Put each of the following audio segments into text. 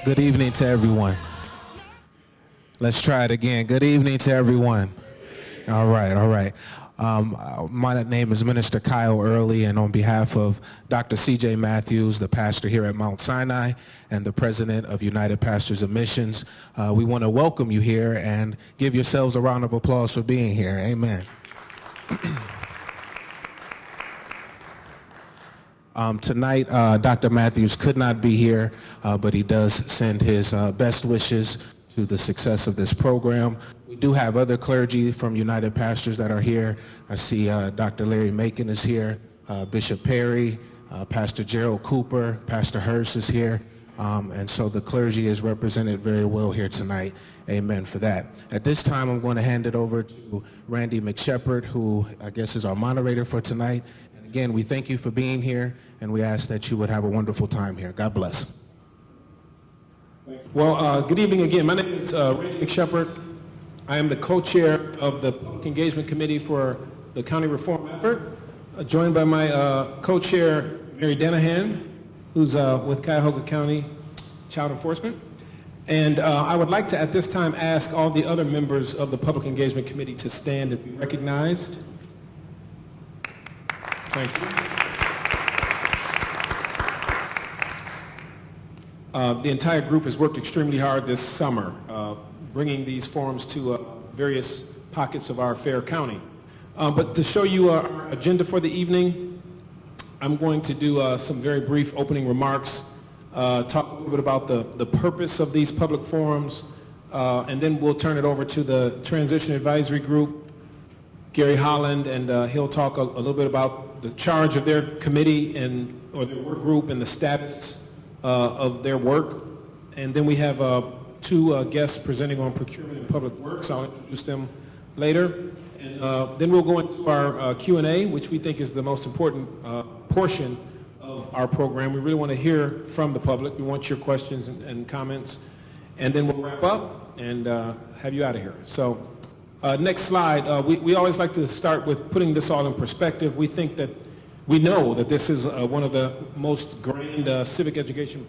Good evening to everyone. Let's try it again. Good evening to everyone. All right. My name is Minister Kyle Early, and on behalf of Dr. C.J. Matthews, the pastor here at Mount Sinai, and the president of United Pastors of Missions, we want to welcome you here and give yourselves a round of applause for being here. Amen. Tonight, Dr. Matthews could not be here, but he does send his best wishes to the success of this program. We do have other clergy from United Pastors that are here. I see Dr. Larry Macon is here, Bishop Perry, Pastor Gerald Cooper, Pastor Hurst is here, and so the clergy is represented very well here tonight. Amen for that. At this time, I'm going to hand it over to Randy McShepard, who I guess is our moderator for tonight. And again, we thank you for being here, and we ask that you would have a wonderful time here. God bless. Well, good evening again. My name is Randy McShepard. I am the co-chair of the Public Engagement Committee for the County Reform Effort, joined by my co-chair, Mary Danahan, who's with Cuyahoga County Child Enforcement. And I would like to, at this time, ask all the other members of the Public Engagement Committee to stand and be recognized. Thank you. The entire group has worked extremely hard this summer, bringing these forums to various pockets of our fair county. But to show you our agenda for the evening, I'm going to do some very brief opening remarks, talk a little bit about the purpose of these public forums, and then we'll turn it over to the Transition Advisory Group, Gary Holland, and he'll talk a little bit about the charge of their committee or their work group and the status of their work. And then we have two guests presenting on procurement and public works. I'll introduce them later. And then we'll go into our Q&A, which we think is the most important portion of our program. We really want to hear from the public. We want your questions and comments. And then we'll wrap up and have you out of here. So next slide. We always like to start with putting this all in perspective. We know that this is one of the most grand civic education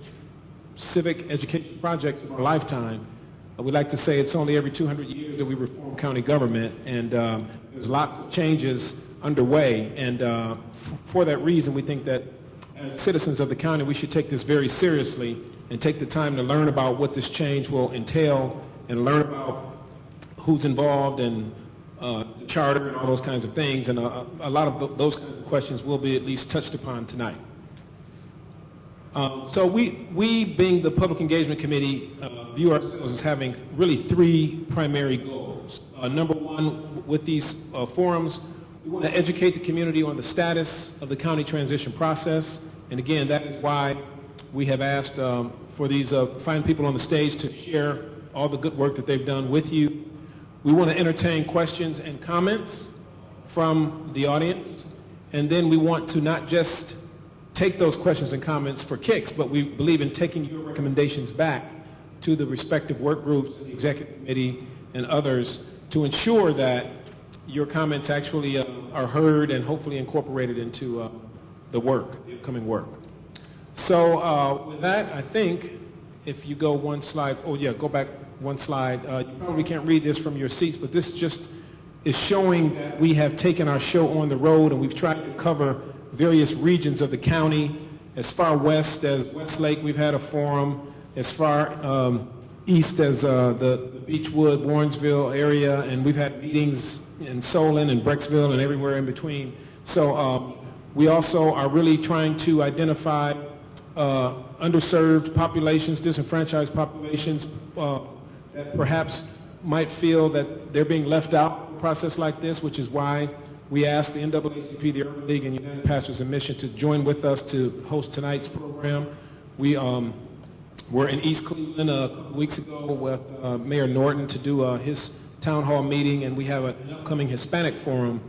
projects of our lifetime. We like to say it's only every 200 years that we reform county government, and there's lots of changes underway. And for that reason, we think that as citizens of the county, we should take this very seriously and take the time to learn about what this change will entail and learn about who's involved and the charter and all those kinds of things. And a lot of those kinds of questions will be at least touched upon tonight. So we, being the Public Engagement Committee, view ourselves as having really three primary goals. Number one, with these forums, we want to educate the community on the status of the county transition process. And again, that is why we have asked for these fine people on the stage to share all the good work that they've done with you. We want to entertain questions and comments from the audience. And then we want to not just take those questions and comments for kicks, but we believe in taking your recommendations back to the respective work groups, the executive committee, and others to ensure that your comments actually are heard and hopefully incorporated into the upcoming work. So with that, I think if you go one slide, go back one slide. You probably can't read this from your seats, but this just is showing that we have taken our show on the road and we've tried to cover various regions of the county. As far west as Westlake, we've had a forum. As far east as the Beechwood, Warrensville area, and we've had meetings in Solon and Brecksville and everywhere in between. So we also are really trying to identify underserved populations, disenfranchised populations that perhaps might feel that they're being left out in a process like this, which is why we asked the NAACP, the Urban League, and United Pastors of Mission to join with us to host tonight's program. We were in East Cleveland a couple weeks ago with Mayor Norton to do his town hall meeting, and we have an upcoming Hispanic forum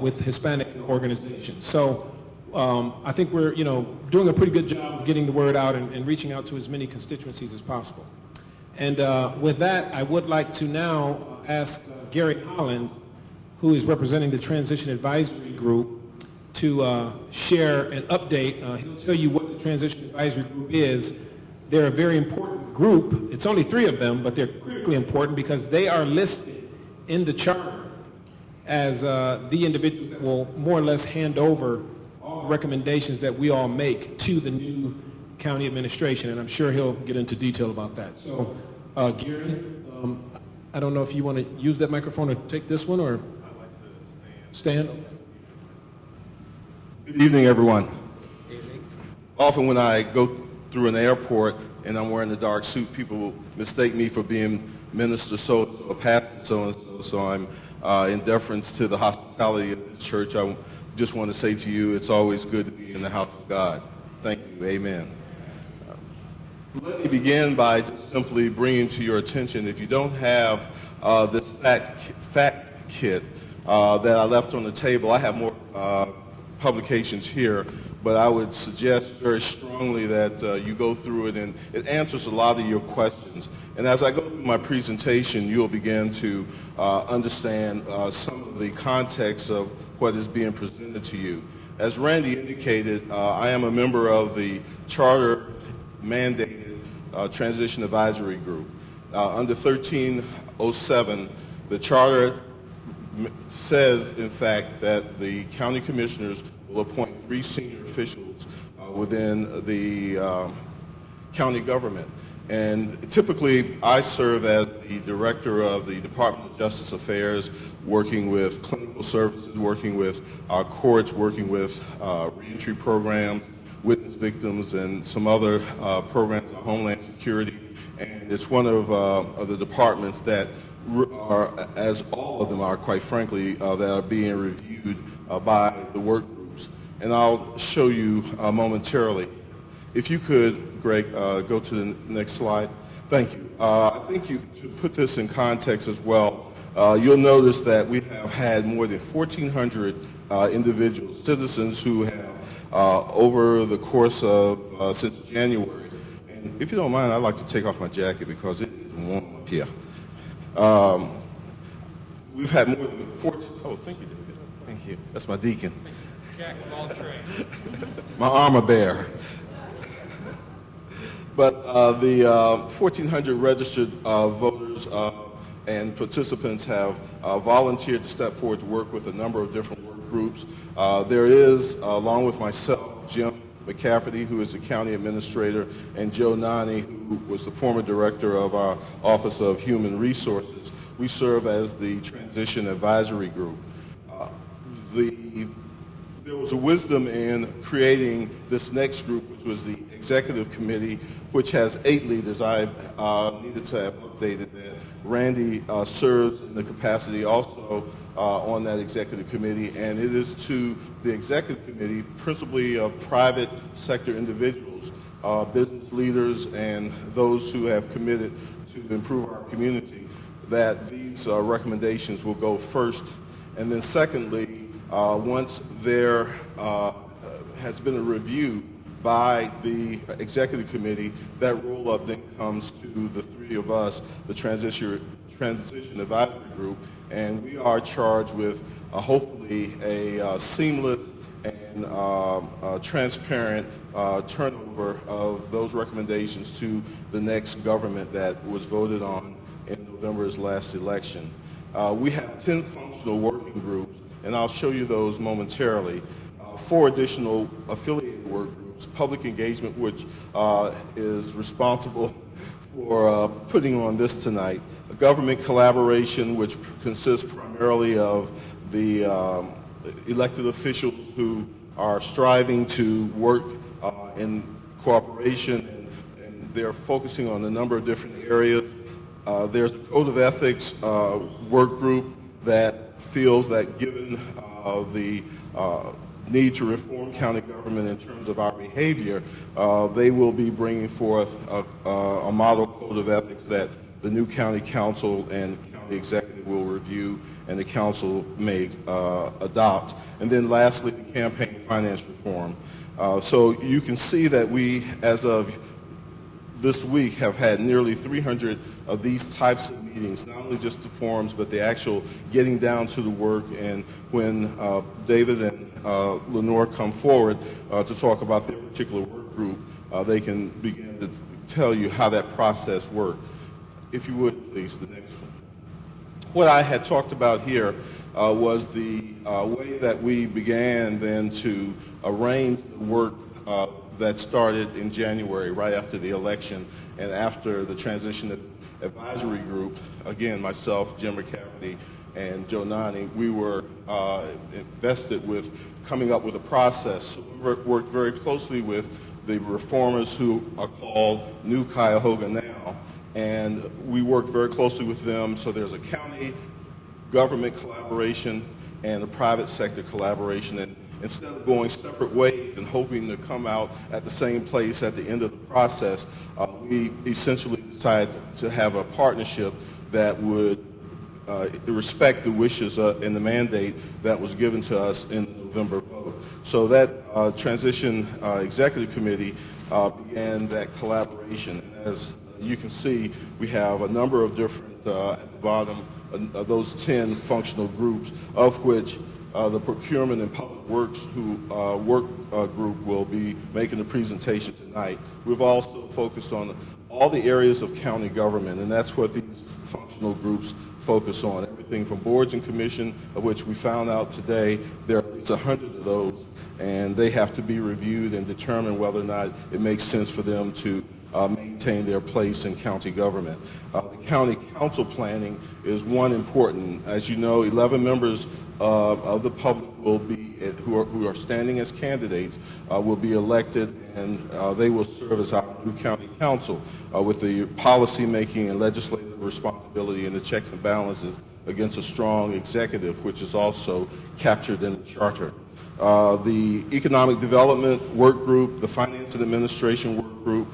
with Hispanic organizations. So I think we're doing a pretty good job of getting the word out and reaching out to as many constituencies as possible. And with that, I would like to now ask Gary Holland who is representing the Transition Advisory Group, to share an update. He'll tell you what the Transition Advisory Group is. They're a very important group. It's only 3 of them, but they're critically important because they are listed in the charter as the individuals that will more or less hand over all the recommendations that we all make to the new county administration, and I'm sure he'll get into detail about that. So, Gary, I don't know if you want to use that microphone or take this one, or I'd like to stand. Good evening, everyone. Often when I go through an airport and I'm wearing a dark suit, people will mistake me for being Minister so-and-so, or Pastor so-and-so, so I'm in deference to the hospitality of this church. I just want to say to you, it's always good to be in the house of God. Thank you. Amen. Let me begin by just simply bringing to your attention, if you don't have this fact kit that I left on the table, I have more publications here, but I would suggest very strongly that you go through it, and it answers a lot of your questions. And as I go through my presentation, you'll begin to understand some of the context of what is being presented to you. As Randy indicated, I am a member of the charter-mandated Transition Advisory Group. Under 1307, the charter says, in fact, that the county commissioners will appoint 3 senior officials within the county government. And typically, I serve as the director of the Department of Justice Affairs, working with clinical services, working with our courts, working with reentry programs, witness victims, and some other programs on Homeland Security. And it's one of the departments that are, as all of them are, quite frankly, that are being reviewed by the work groups. And I'll show you momentarily. If you could, Greg, go to the next slide. Thank you. I think to put this in context as well, you'll notice that we have had more than 1,400 individuals, citizens who have, over the course of since January. And if you don't mind, I'd like to take off my jacket because it is warm up here. We've had more than 14, oh, thank you, David. Thank you. That's my deacon. Jack of all trades. My armor bearer. But the 1,400 registered voters and participants have volunteered to step forward to work with a number of different work groups. There is, along with myself, Jim McCafferty, who is the county administrator, and Joe Nani, who was the former director of our Office of Human Resources. We serve as the Transition Advisory Group. There was a wisdom in creating this next group, which was the Executive Committee, which has 8 leaders. I needed to have updated that. Randy serves in the capacity also on that Executive Committee, and it is to the Executive Committee, principally of private sector individuals, business leaders, and those who have committed to improve our community, that these recommendations will go first. And then secondly, once there has been a review by the Executive Committee, that roll-up then comes to the 3 of us, the Transition Advisory Group, and we are charged with hopefully a seamless and transparent turnover of those recommendations to the next government that was voted on in November's last election. We have 10 functional working groups, and I'll show you those momentarily. 4 additional affiliated work groups, public engagement, which is responsible for putting on this tonight, a government collaboration, which consists primarily of the elected officials who are striving to work in cooperation, and they're focusing on a number of different areas. There's a Code of Ethics work group that feels that given the need to reform county government in terms of our behavior, they will be bringing forth a model code of ethics that the new county council and county executive will review and the council may adopt. And then lastly, the campaign finance reform. So you can see that we, as of this week have had nearly 300 of these types of meetings, not only just the forums, but the actual getting down to the work. And when David and Lenore come forward to talk about their particular work group, they can begin to tell you how that process worked. If you would, please, the next one. What I had talked about here was the way that we began then to arrange the work that started in January, right after the election and after the transition advisory group. Again, myself, Jim McCafferty, and Joe Nani, we were invested with coming up with a process. So we worked very closely with the reformers who are called New Cuyahoga now, and we worked very closely with them. So there's a county government collaboration and a private sector collaboration. And instead of going separate ways and hoping to come out at the same place at the end of the process, we essentially decided to have a partnership that would respect the wishes and the mandate that was given to us in the November vote. So that transition executive committee began that collaboration. And as you can see, we have a number of different, at the bottom, of those 10 functional groups, of which the Procurement and Public Works work group will be making the presentation tonight. We've also focused on all the areas of county government, and that's what these functional groups focus on. Everything from boards and commission, of which we found out today there are at least 100 of those, and they have to be reviewed and determine whether or not it makes sense for them to maintain their place in county government. The county council planning is one important. As you know, 11 members of the public will be, who are standing as candidates, will be elected, and they will serve as our new county council with the policy making and legislative responsibility and the checks and balances against a strong executive, which is also captured in the charter. The economic development work group, the finance and administration work group,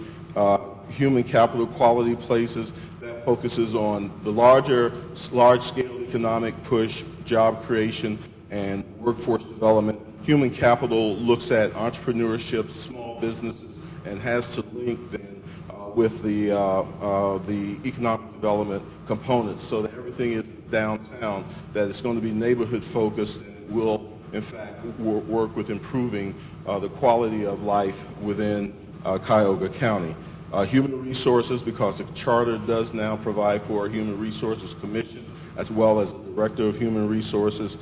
human capital quality places, that focuses on the large-scale economic push, job creation, and workforce development. Human capital looks at entrepreneurship, small businesses, and has to link then with the economic development components, so that everything is downtown, that it's going to be neighborhood focused, and it will, in fact, work with improving the quality of life within Cuyahoga County. Human resources, because the charter does now provide for a human resources commission as well as a director of human resources.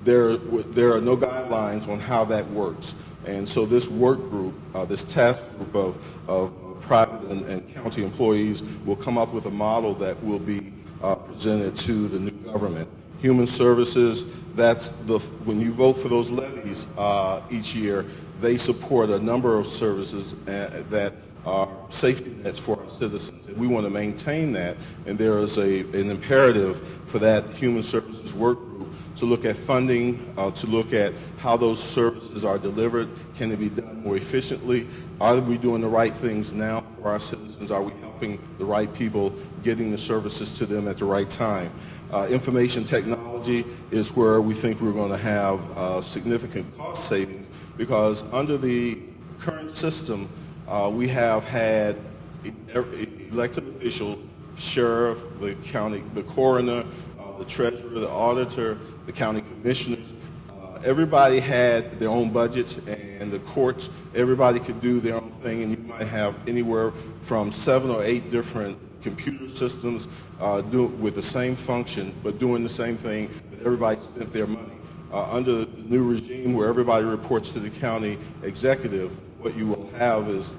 There are no guidelines on how that works. And so this work group, this task group of private and county employees will come up with a model that will be presented to the new government. Human services, when you vote for those levies each year, they support a number of services that are safety nets for our citizens. And we want to maintain that, and there is an imperative for that human services work group to look at funding, to look at how those services are delivered. Can it be done more efficiently? Are we doing the right things now for our citizens? Are we helping the right people, getting the services to them at the right time? Information technology is where we think we're going to have significant cost savings, because under the current system, we have had elected officials, sheriff, the county, the coroner, the treasurer, the auditor, the county commissioners. Everybody had their own budgets, and the courts, everybody could do their own thing, and you might have anywhere from 7 or 8 different computer systems with the same function, but doing the same thing, but everybody spent their money. Under the new regime where everybody reports to the county executive, what you will have is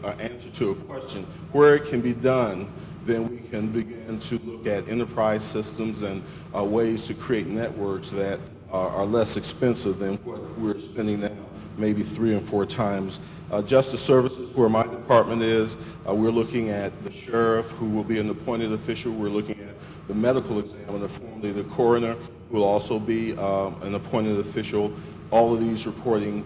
an answer to a question. Where it can be done, then we can begin to look at enterprise systems and ways to create networks that are less expensive than what we're spending now, maybe 3 and 4 times. Justice Services, where my department is, we're looking at the sheriff, who will be an appointed official. We're looking at the medical examiner, formerly the coroner, who will also be an appointed official. All of these reporting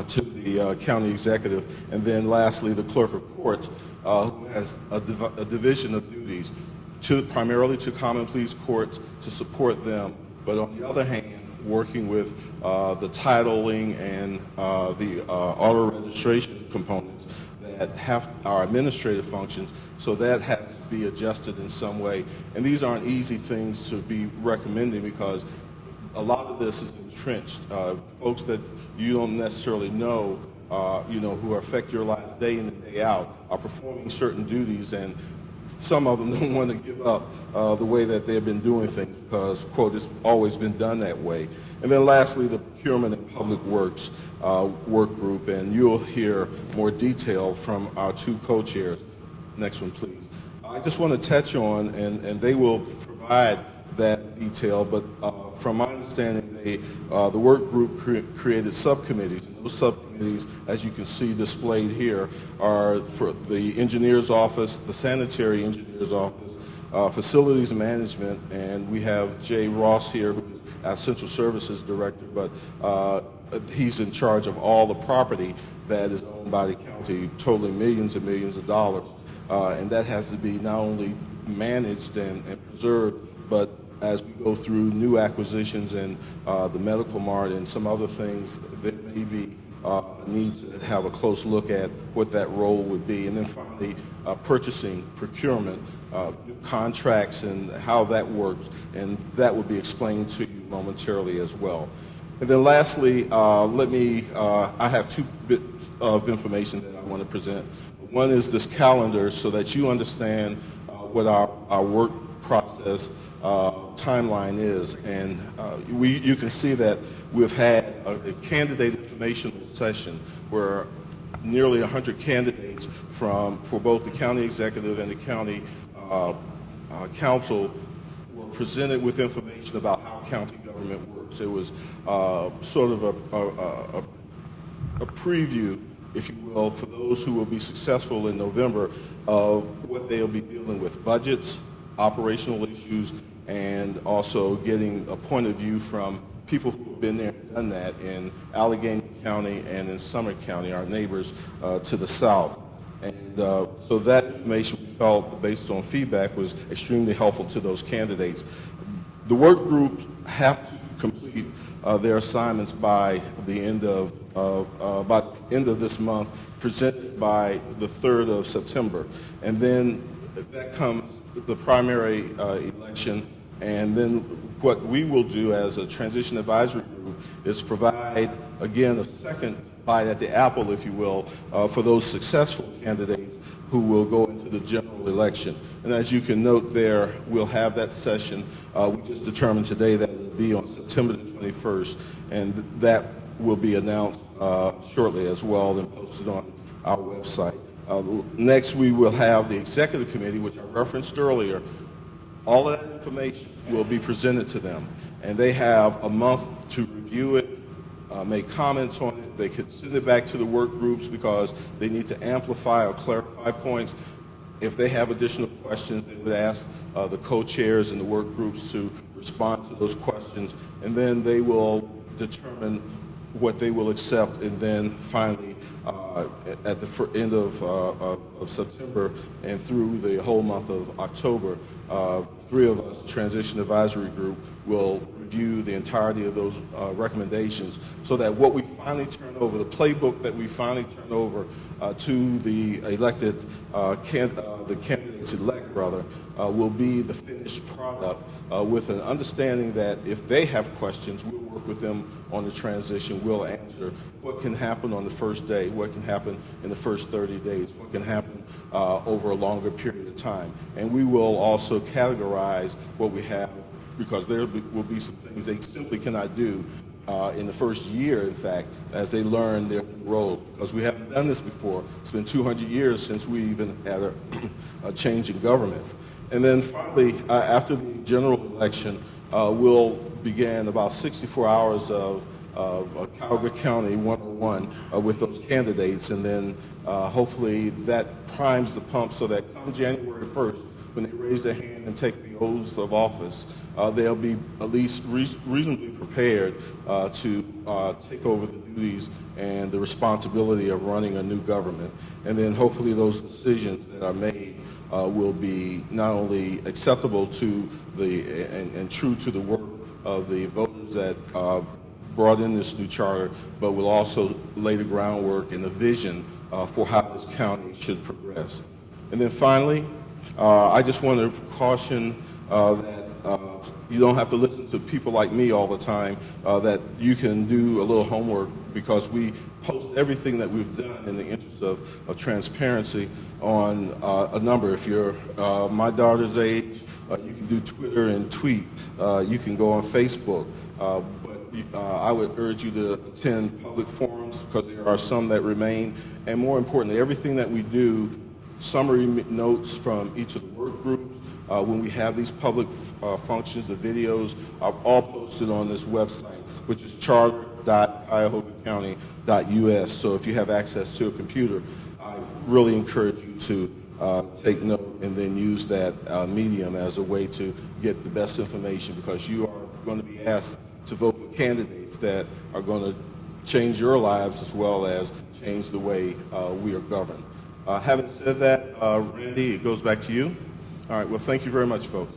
to the county executive. And then lastly, the clerk of court, who has a division of duties, primarily to common pleas courts, to support them, but on the other hand, working with the titling and the auto registration components that that have our administrative functions, so that has to be adjusted in some way. And these aren't easy things to be recommending because a lot of this is entrenched. Folks that you don't necessarily know, who affect your lives day in and day out, are performing certain duties, and some of them don't want to give up the way that they've been doing things because, quote, it's always been done that way. And then lastly, the Procurement and Public Works work group, and you'll hear more detail from our two co-chairs. Next one, please. I just want to touch on, and they will provide that detail, but from my understanding, the work group created subcommittees. And those subcommittees, as you can see displayed here, are for the engineer's office, the sanitary engineer's office, facilities management, and we have Jay Ross here, who is our central services director, but he's in charge of all the property that is owned by the county, totaling millions and millions of dollars. And that has to be not only managed and preserved, but as we go through new acquisitions and the medical mart and some other things, there may be a need to have a close look at what that role would be. And then finally, purchasing, procurement, contracts and how that works, and that will be explained to you momentarily as well. And then lastly, I have two bits of information that I want to present. One is this calendar so that you understand what our work process timeline is. And you can see that we've had a candidate informational session where nearly 100 candidates for both the county executive and the county council were presented with information about how county government works. It was sort of a preview, if you will, for those who will be successful in November of what they'll be dealing with: budgets, operational issues, and also getting a point of view from people who have been there and done that in Allegheny County and in Summit County, our neighbors to the south. And so that information we felt, based on feedback, was extremely helpful to those candidates. The work groups have to complete their assignments by the end of this month, presented by the 3rd of September. And then that comes the primary election, and then what we will do as a transition advisory group is provide, again, a second bite at the apple, if you will, for those successful candidates who will go into the general election. And as you can note there, we'll have that session. We just determined today that it will be on September the 21st, and that will be announced shortly as well and posted on our website. Next, we will have the executive committee, which I referenced earlier. All of that information will be presented to them, and they have a month to review it, make comments on it. They could send it back to the work groups because they need to amplify or clarify points. If they have additional questions, they would ask the co-chairs and the work groups to respond to those questions, and then they will determine what they will accept, and then finally at the end of September and through the whole month of October, three of us, Transition Advisory Group, will review the entirety of those recommendations so that what we finally turn over, the playbook that we finally turn over to the elected, the candidates-elect rather, will be the finished product with an understanding that if they have questions, we'll work with them on the transition. We'll answer what can happen on the first day, what can happen in the first 30 days, what can happen over a longer period of time. And we will also categorize what we have, because there will be some things they simply cannot do in the first year, in fact, as they learn their role, because we haven't done this before. It's been 200 years since we even had a change in government. And then finally, after the general election, we'll begin about 64 hours of Cuyahoga County 101 with those candidates, and then hopefully that primes the pump so that come January 1st, when they raise their hand and take the oaths of office, they'll be at least reasonably prepared to take over the duties and the responsibility of running a new government. And then hopefully those decisions that are made will be not only acceptable to and true to the work of the voters that brought in this new charter, but will also lay the groundwork and the vision for how this this county should progress. And then finally, I just want to caution that you don't have to listen to people like me all the time, that you can do a little homework, because we post everything that we've done in the interest of transparency on a number. If you're my daughter's age, you can do Twitter and tweet. You can go on Facebook. I would urge you to attend public forums, because there are some that remain. And more importantly, everything that we do, summary notes from each of the work groups, when we have these public functions, the videos are all posted on this website, which is charter.cuyahoga-county.us. So if you have access to a computer, I really encourage you to take note and then use that medium as a way to get the best information, because you are going to be asked to vote for candidates that are going to change your lives as well as change the way we are governed. Having said that, Randy, it goes back to you. All right, well, thank you very much, folks.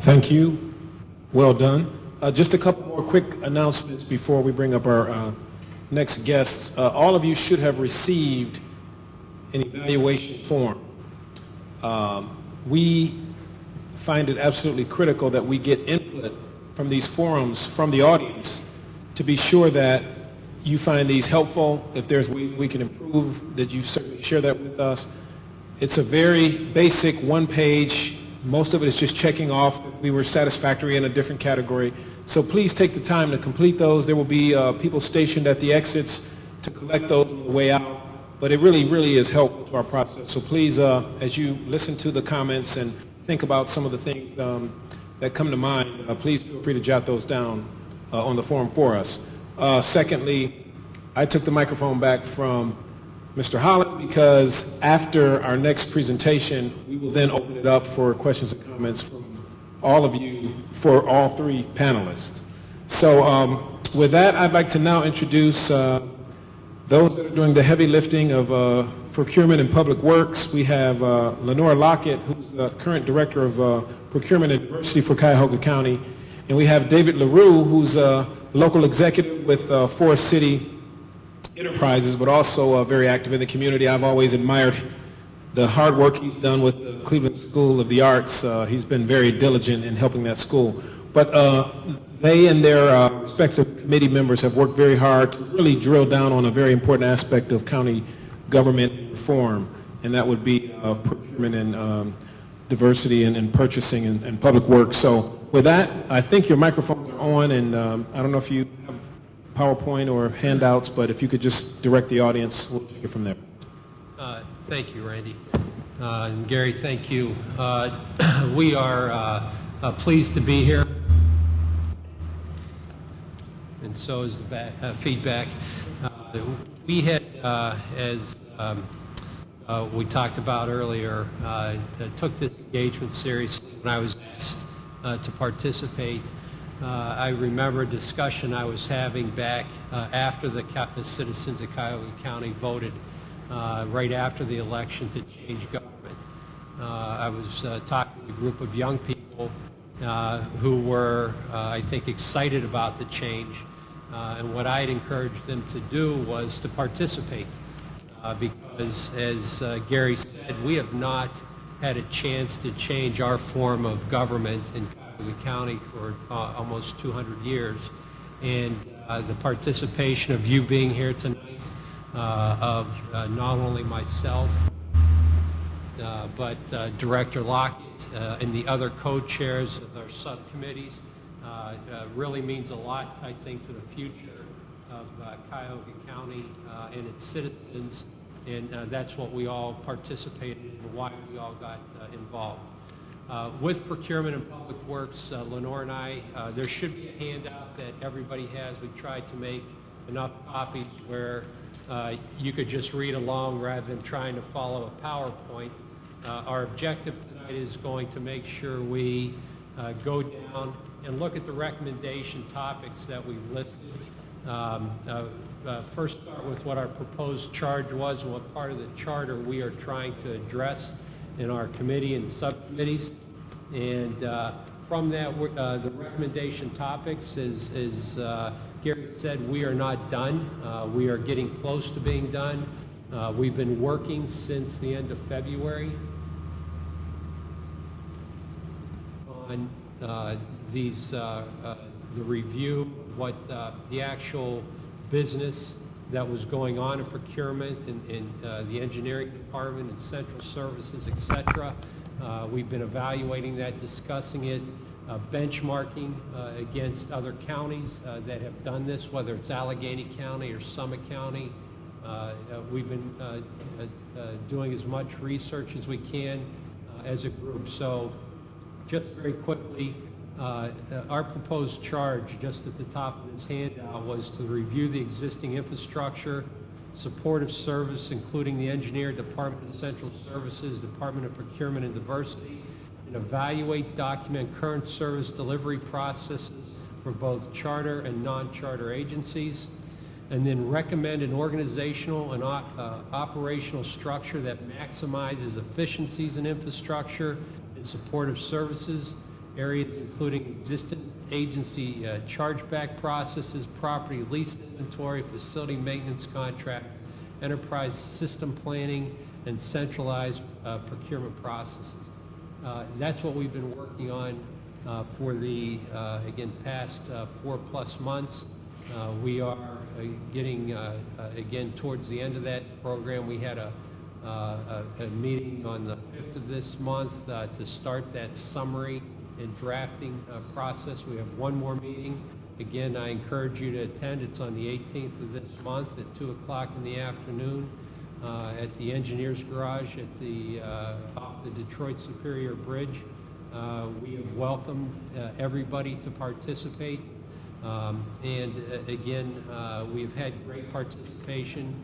Thank you. Well done. Just a couple more quick announcements before we bring up our next guests. All of you should have received an evaluation form. We find it absolutely critical that we get input from these forums, from the audience, to be sure that you find these helpful. If there's ways we can improve, that you certainly share that with us. It's a very basic one-page. Most of it is just checking off if we were satisfactory in a different category. So please take the time to complete those. There will be people stationed at the exits to collect those on the way out. But it really, really is helpful to our process. So please, as you listen to the comments and think about some of the things that come to mind, please feel free to jot those down on the forum for us. Secondly, I took the microphone back from Mr. Holland, because after our next presentation, we will then open it up for questions and comments from all of you for all three panelists. So with that, I'd like to now introduce those that are doing the heavy lifting of procurement and public works. We have Lenore Lockett, who's the current director of procurement and diversity for Cuyahoga County. And we have David LaRue, who's a local executive with Forest City Enterprises, but also very active in the community. I've always admired the hard work he's done with the Cleveland School of the Arts. He's been very diligent in helping that school. But they and their respective committee members have worked very hard to really drill down on a very important aspect of county government reform, and that would be procurement and diversity and purchasing and public works. So with that, I think your microphones are on, and I don't know if you have PowerPoint or handouts, but if you could just direct the audience, we'll take it from there. Thank you, Randy. And Gary, thank you. We are pleased to be here. And so is the feedback. We had, as we talked about earlier, took this engagement seriously when I was asked to participate. I remember a discussion I was having back after the citizens of Cuyahoga County voted right after the election to change government. I was talking to a group of young people who were, I think, excited about the change. And what I had encouraged them to do was to participate because, as Gary said, we have not had a chance to change our form of government in Cuyahoga County for almost 200 years. And the participation of you being here tonight, of not only myself, but Director Lockett and the other co-chairs of our subcommittees, really means a lot, I think, to the future of Cuyahoga County and its citizens, and that's what we all participated in and why we all got involved. With procurement and public works, Lenore and I, there should be a handout that everybody has. We tried to make enough copies where you could just read along rather than trying to follow a PowerPoint. Our objective tonight is going to make sure we go down and look at the recommendation topics that we've listed. First start with what our proposed charge was and what part of the charter we are trying to address in our committee and subcommittees. And From that, the recommendation topics is Gary said, we are not done. We are getting close to being done. We've been working since the end of February on the review, what the actual business that was going on in procurement and the engineering department and central services, et cetera. We've been evaluating that, discussing it, benchmarking against other counties that have done this, whether it's Allegheny County or Summit County. We've been doing as much research as we can as a group. So just very quickly, our proposed charge just at the top of this handout was to review the existing infrastructure, supportive service, including the engineer, Department of Central Services, Department of Procurement and Diversity, and evaluate, document current service delivery processes for both charter and non-charter agencies, and then recommend an organizational and operational structure that maximizes efficiencies in infrastructure and supportive services, areas including existing agency chargeback processes, property lease inventory, facility maintenance contracts, enterprise system planning, and centralized procurement processes. That's what we've been working on for the, again, past 4+ months. We are getting, again, towards the end of that program. We had a meeting on the 5th of this month to start that summary and drafting process. We have one more meeting. Again, I encourage you to attend. It's on the 18th of this month at 2 o'clock in the afternoon at the Engineers Garage at the off the Detroit Superior Bridge. We have welcomed everybody to participate. Again, we've had great participation,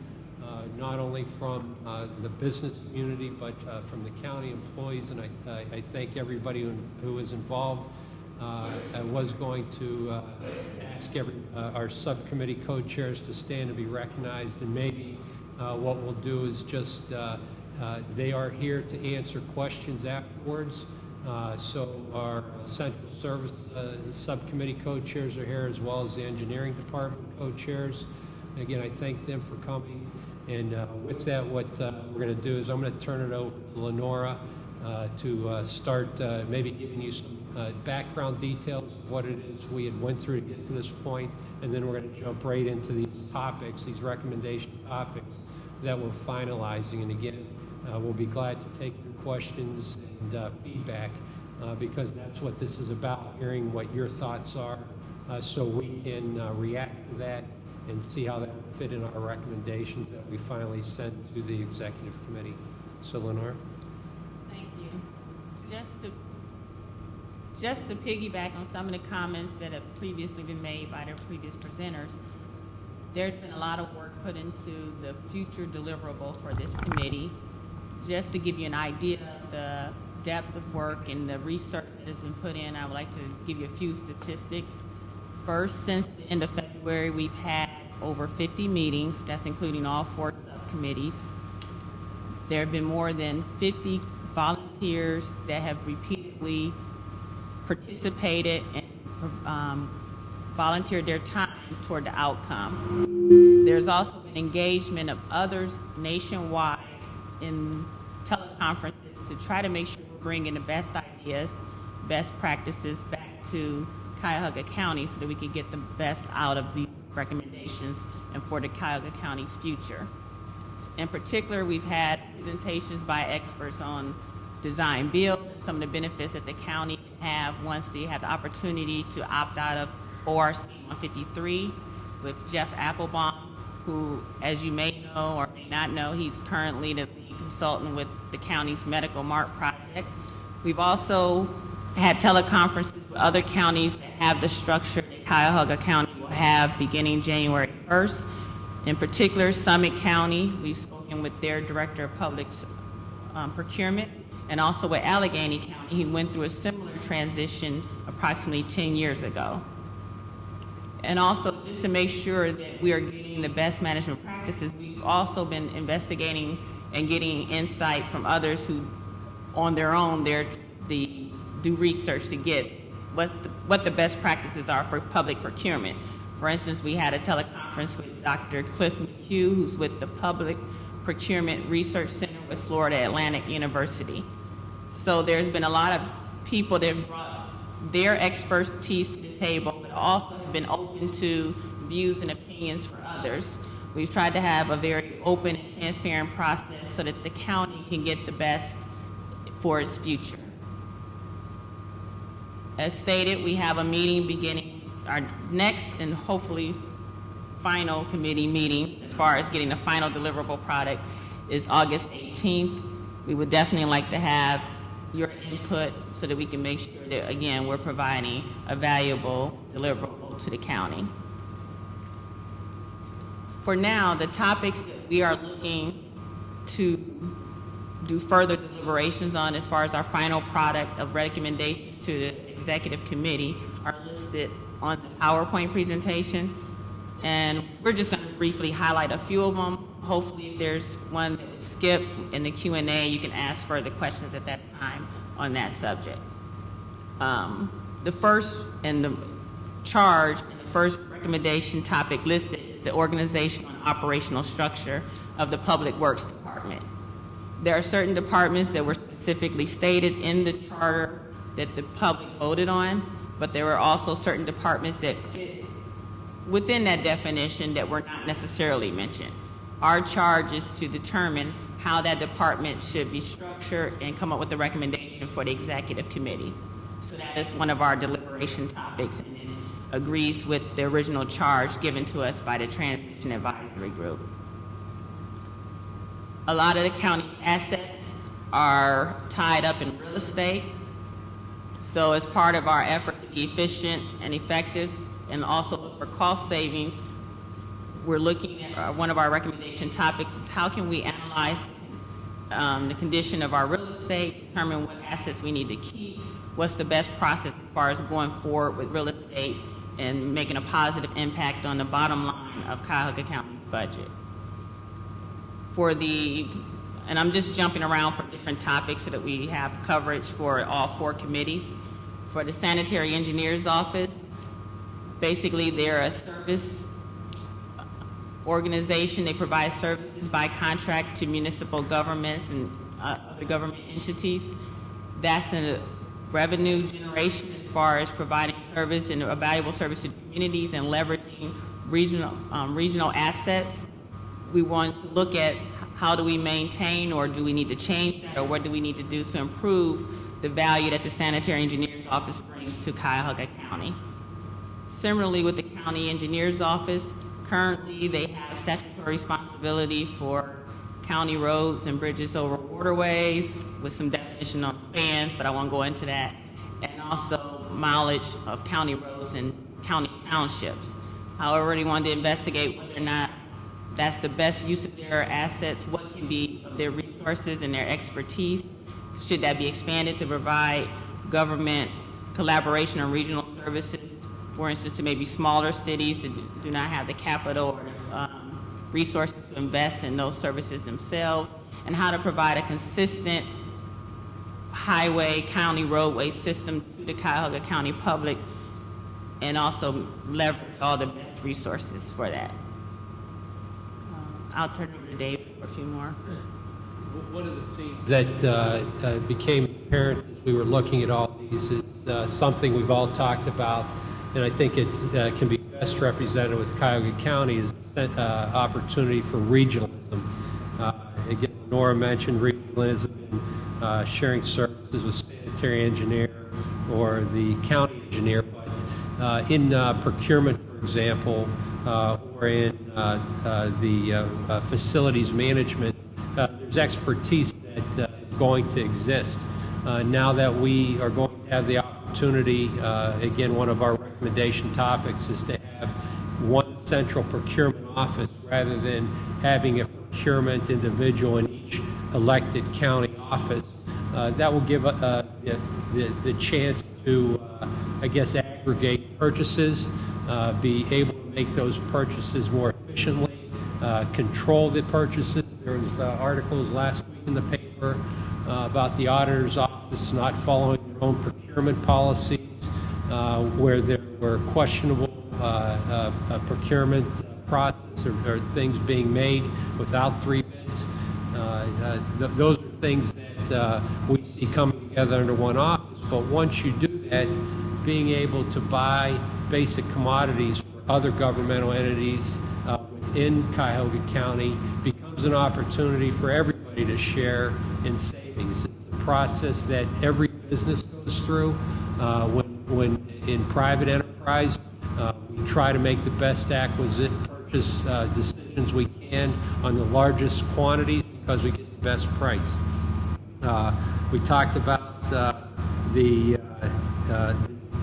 not only from the business community, but from the county employees, and I thank everybody who was involved. I was going to ask our subcommittee co-chairs to stand and be recognized, and maybe what we'll do is just, they are here to answer questions afterwards. So our Central Service Subcommittee co-chairs are here, as well as the Engineering Department co-chairs. Again, I thank them for coming. And with that, what we're going to do is I'm going to turn it over to Lenora to start maybe giving you some background details of what it is we had went through to get to this point, and then we're going to jump right into these topics, these recommendation topics that we're finalizing. And again, we'll be glad to take your questions and feedback because that's what this is about, hearing what your thoughts are so we can react to that and see how that will fit in our recommendations that we finally send to the executive committee. So, Lenore? Thank you. Just to piggyback on some of the comments that have previously been made by their previous presenters, there's been a lot of work put into the future deliverable for this committee. Just to give you an idea of the depth of work and the research that has been put in, I would like to give you a few statistics. First, since the end of February, we've had over 50 meetings. That's including all 4 subcommittees. There have been more than 50 volunteers that have repeatedly participated and volunteered their time toward the outcome. There's also been engagement of others nationwide in teleconferences to try to make sure we're bringing the best ideas, best practices back to Cuyahoga County so that we can get the best out of these recommendations and for the Cuyahoga County's future. In particular, we've had presentations by experts on design build, some of the benefits that the county can have once they have the opportunity to opt out of ORC 153 with Jeff Applebaum, who, as you may know or may not know, he's currently the lead consultant with the county's Medical Mart project. We've also had teleconferences with other counties that have the structure that Cuyahoga County will have beginning January 1st. In particular, Summit County, we've spoken with their Director of Public Procurement, and also with Allegheny County. He went through a similar transition approximately 10 years ago. And also, just to make sure that we are getting the best management practices, we've also been investigating and getting insight from others who, on their own, do research to get what the best practices are for public procurement. For instance, we had a teleconference with Dr. Cliff McHugh, who's with the Public Procurement Research Center with Florida Atlantic University. So there's been a lot of people that have brought their expertise to the table, but also have been open to views and opinions for others. We've tried to have a very open and transparent process so that the county can get the best for its future. As stated, we have a meeting beginning, our next and hopefully final committee meeting as far as getting the final deliverable product is August 18th. We would definitely like to have your input so that we can make sure that, again, we're providing a valuable deliverable to the county. For now, the topics that we are looking to do further deliberations on as far as our final product of recommendations to the executive committee are listed on the PowerPoint presentation. And we're just going to briefly highlight a few of them. Hopefully, if there's one that was skipped in the Q&A, you can ask further questions at that time on that subject. The first and the charge and the first recommendation topic listed is the organizational and operational structure of the Public Works Department. There are certain departments that were specifically stated in the charter that the public voted on, but there were also certain departments that fit within that definition that were not necessarily mentioned. Our charge is to determine how that department should be structured and come up with a recommendation for the executive committee. So that is one of our deliberation topics, and it agrees with the original charge given to us by the Transition Advisory Group. A lot of the county's assets are tied up in real estate. So as part of our effort to be efficient and effective and also look for cost savings, we're looking at one of our recommendation topics is how can we analyze the condition of our real estate, determine what assets we need to keep, what's the best process as far as going forward with real estate and making a positive impact on the bottom line of Cuyahoga County's budget. And I'm just jumping around for different topics so that we have coverage for all four committees. For the Sanitary Engineer's Office, basically they're a service organization. They provide services by contract to municipal governments and other government entities. That's a revenue generation as far as providing service and a valuable service to communities and leveraging regional assets. We want to look at how do we maintain, or do we need to change that, or what do we need to do to improve the value that the Sanitary Engineer's Office brings to Cuyahoga County. Similarly, with the County Engineer's Office, currently they have statutory responsibility for county roads and bridges over waterways with some definition on spans, but I won't go into that, and also mileage of county roads and county townships. However, they wanted to investigate whether or not that's the best use of their assets, what can be of their resources and their expertise. Should that be expanded to provide government collaboration on regional services, for instance, to maybe smaller cities that do not have the capital or resources to invest in those services themselves, and how to provide a consistent highway, county roadway system to the Cuyahoga County public, and also leverage all the best resources for that. I'll turn it over to David for a few more. One of the things that became apparent as we were looking at all these is something we've all talked about, and I think it can be best represented with Cuyahoga County, is opportunity for regionalism. Again, Nora mentioned regionalism in sharing services with sanitary engineer or the county engineer, but in procurement, for example, or in the facilities management, there's expertise that is going to exist. Now that we are going to have the opportunity, again, one of our recommendation topics is to have one central procurement office rather than having a procurement individual in each elected county office. That will give the chance to, I guess, aggregate purchases, be able to make those purchases more efficiently, control the purchases. There was articles last week in the paper about the auditor's office not following their own procurement policies. where there were questionable procurement process or things being made without 3 bids. Those are things that we see coming together under one office. But once you do that, being able to buy basic commodities for other governmental entities within Cuyahoga County becomes an opportunity for everybody to share in savings. It's a process that every business goes through. When in private enterprise, we try to make the best purchase decisions we can on the largest quantities because we get the best price. We talked about the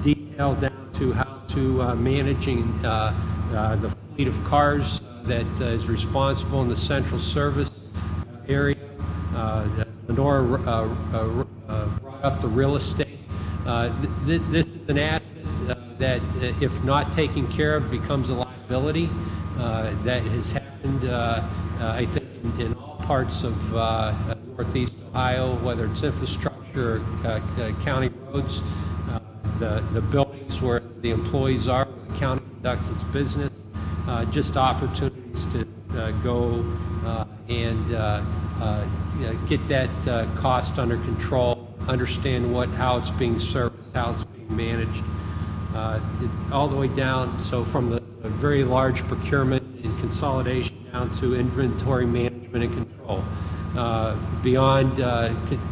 detail down to how to managing the fleet of cars that is responsible in the central service area. Lenora brought up the real estate. This is an asset that, if not taken care of, becomes a liability. That has happened, I think, in all parts of Northeast Ohio, whether it's infrastructure or county roads, the buildings where the employees are, where the county conducts its business, just opportunities to go and get that cost under control, understand how it's being serviced, how it's being managed, all the way down. So from the very large procurement and consolidation down to inventory management and control, beyond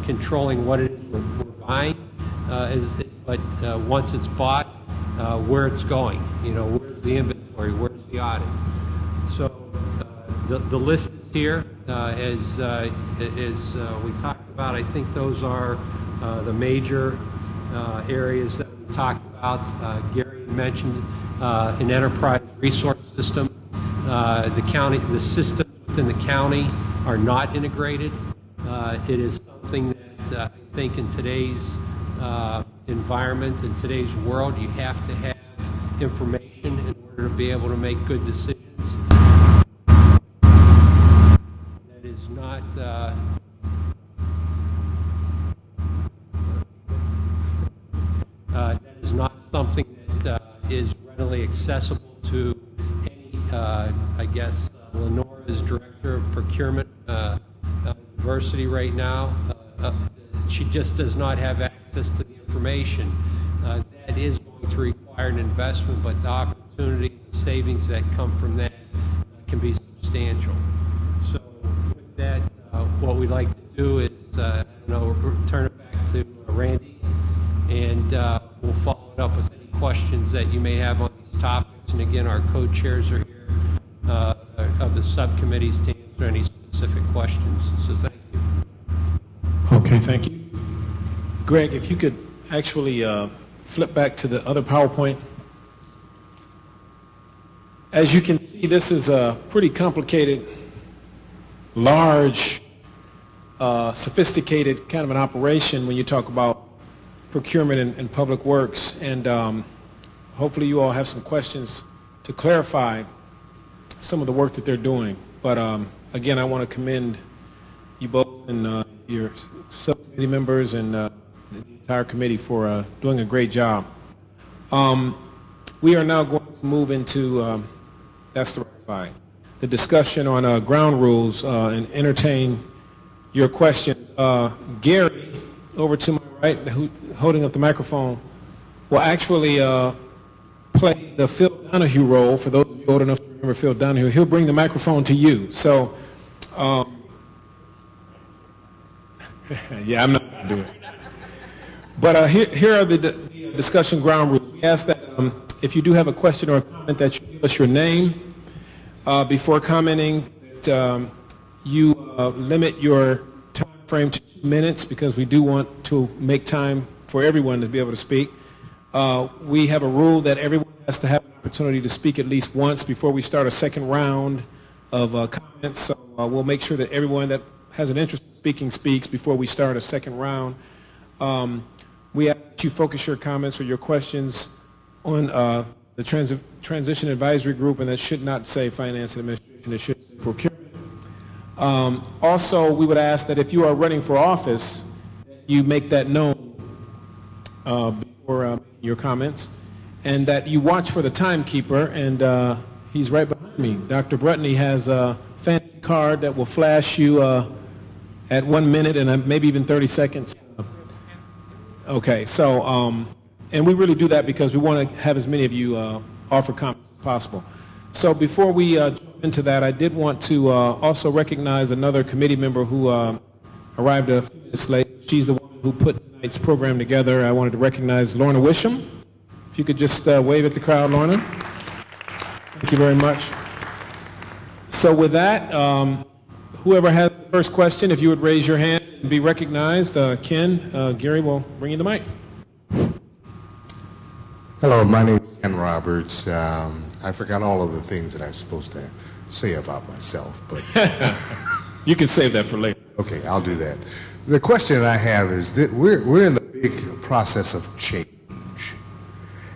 controlling what it is we're buying, but once it's bought, where it's going. Where's the inventory? Where's the audit? So the list is here. As we talked about, I think those are the major areas that we talked about. Gary mentioned an enterprise resource system. The systems within the county are not integrated. It is something that I think in today's environment, in today's world, you have to have information in order to be able to make good decisions. That is not something that is readily accessible to any, I guess, Lenora is Director of Procurement Diversity right now. She just does not have access to the information. That is going to require an investment, but the opportunity, the savings that come from that can be substantial. So with that, what we'd like to do is, turn it back to Randy, and we'll follow it up with any questions that you may have on these topics. And again, our co-chairs are here of the subcommittees to answer any specific questions. So thank you. Okay, thank you. Greg, if you could actually flip back to the other PowerPoint. As you can see, this is a pretty complicated, large, sophisticated kind of an operation when you talk about procurement and public works. And hopefully you all have some questions to clarify some of the work that they're doing. But again, I want to commend you both and your subcommittee members and the entire committee for doing a great job. We are now going to move into, that's the right slide, the discussion on ground rules and entertain your questions. Gary, over to my right, holding up the microphone, will actually play the Phil Donahue role. For those of you old enough to remember Phil Donahue, he'll bring the microphone to you. So, yeah, I'm not going to do it. But here are the discussion ground rules. We ask that if you do have a question or a comment, that you give us your name before commenting, that you limit your time frame to 2 minutes, because we do want to make time for everyone to be able to speak. We have a rule that everyone has to have an opportunity to speak at least once before we start a second round of comments. So we'll make sure that everyone that has an interest in speaking speaks before we start a second round. We ask that you focus your comments or your questions on the Transition Advisory Group, and that should not say Finance and Administration, it should say Procurement. Also, we would ask that if you are running for office, you make that known before making your comments, and that you watch for the timekeeper, and he's right behind me. Dr. Brutney has a fancy card that will flash you at 1 minute and maybe even 30 seconds. Okay, so, and we really do that because we want to have as many of you offer comments as possible. So before we jump into that, I did want to also recognize another committee member who arrived a few minutes late. She's the one who put tonight's program together. I wanted to recognize Lorna Wisham. If you could just wave at the crowd, Lorna. Thank you very much. So with that, whoever has the first question, if you would raise your hand and be recognized. Ken, Gary will bring you the mic. Hello, my name is Ken Roberts. I forgot all of the things that I was supposed to say about myself, but You can save that for later. okay, I'll do that. The question I have is that we're in the big process of change.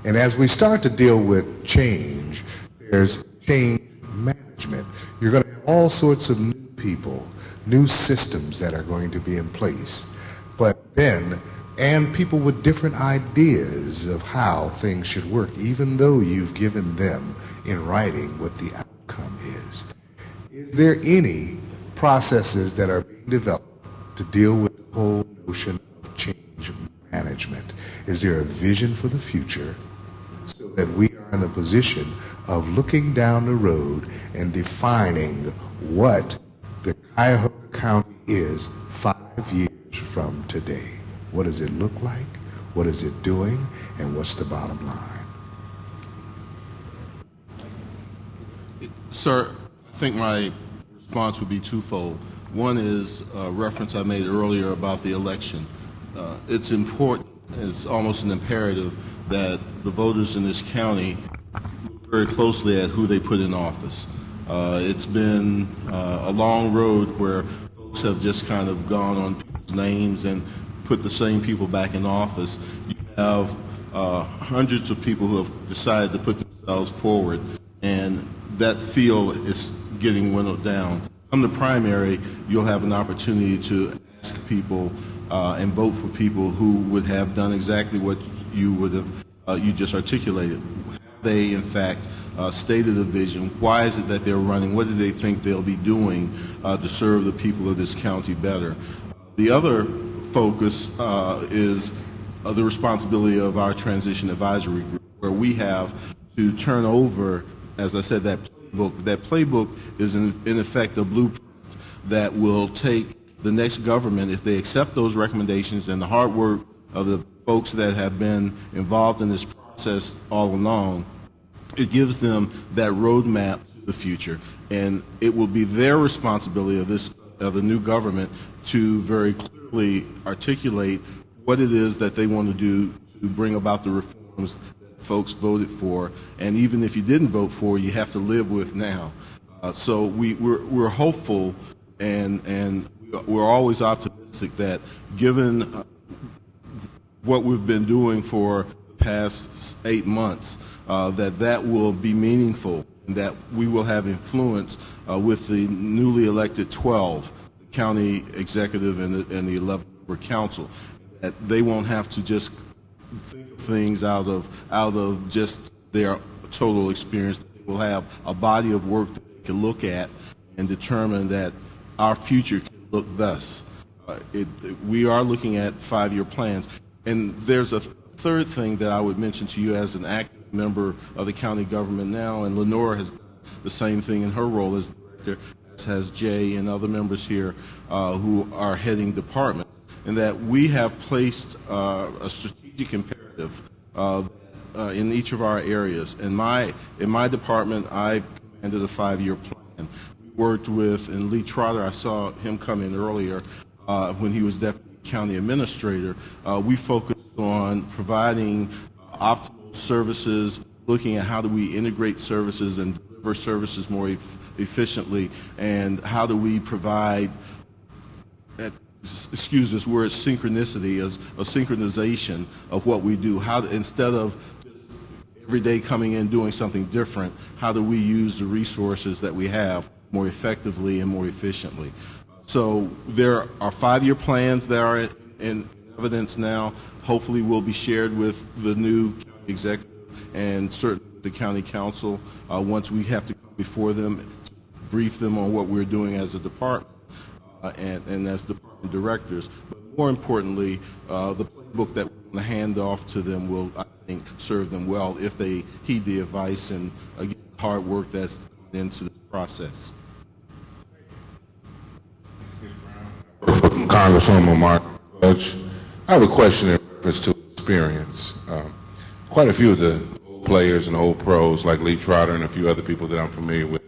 And as we start to deal with change, there's change management. You're going to have all sorts of new people, new systems that are going to be in place. But then, and people with different ideas of how things should work, even though you've given them in writing what the outcome is. Is there any processes that are being developed to deal with the whole notion of change management? Is there a vision for the future so that we are in a position of looking down the road and defining what the Cuyahoga County is 5 years from today? What does it look like? What is it doing? And what's the bottom line? Sir, I think my response would be twofold. One is a reference I made earlier about the election. It's important, it's almost an imperative that the voters in this county look very closely at who they put in office. It's been a long road where folks have just kind of gone on people's names and put the same people back in office. You have hundreds of people who have decided to put themselves forward, and that field is getting winnowed down. Come the primary, you'll have an opportunity to ask people and vote for people who would have done exactly what you would have, you just articulated. Have they, in fact, stated a vision? Why is it that they're running? What do they think they'll be doing to serve the people of this county better? The other focus is the responsibility of our transition advisory group, where we have to turn over, as I said, that playbook. That playbook is in effect a blueprint that will take the next government, if they accept those recommendations and the hard work of the folks that have been involved in this process all along, it gives them that roadmap to the future. And it will be their responsibility of the new government to very clearly articulate what it is that they want to do to bring about the reforms that folks voted for. And even if you didn't vote for, you have to live with now. So we're hopeful and we're always optimistic that given what we've been doing for the past 8 months, that will be meaningful and that we will have influence with the newly elected 12, the county executive and the 11-member council, that they won't have to just think of things out of just their total experience. They will have a body of work that they can look at and determine that our future can look thus. We are looking at 5-year plans. And there's a third thing that I would mention to you as an active member of the county government now, and Lenore has done the same thing in her role as director, as has Jay and other members here who are heading departments, and that we have placed a strategic imperative in each of our areas. In my department, I commanded a 5-year plan. We worked with, and Lee Trotter, I saw him come in earlier when he was deputy county administrator. We focused on providing optimal services, looking at how do we integrate services and deliver services more efficiently, and how do we provide, excuse this word, synchronicity, a synchronization of what we do. How instead of every day coming in doing something different, how do we use the resources that we have more effectively and more efficiently? So there are 5-year plans that are in evidence now hopefully will be shared with the new county executive and certainly the county council once we have to come before them to brief them on what we're doing as a department and as department directors. But more importantly, the playbook that we're going to hand off to them will, I think, serve them well if they heed the advice and again, the hard work that's gone into this process. Congresswoman Martin Fudge, I have a question in reference to experience. Quite a few of the old players and old pros like Lee Trotter and a few other people that I'm familiar with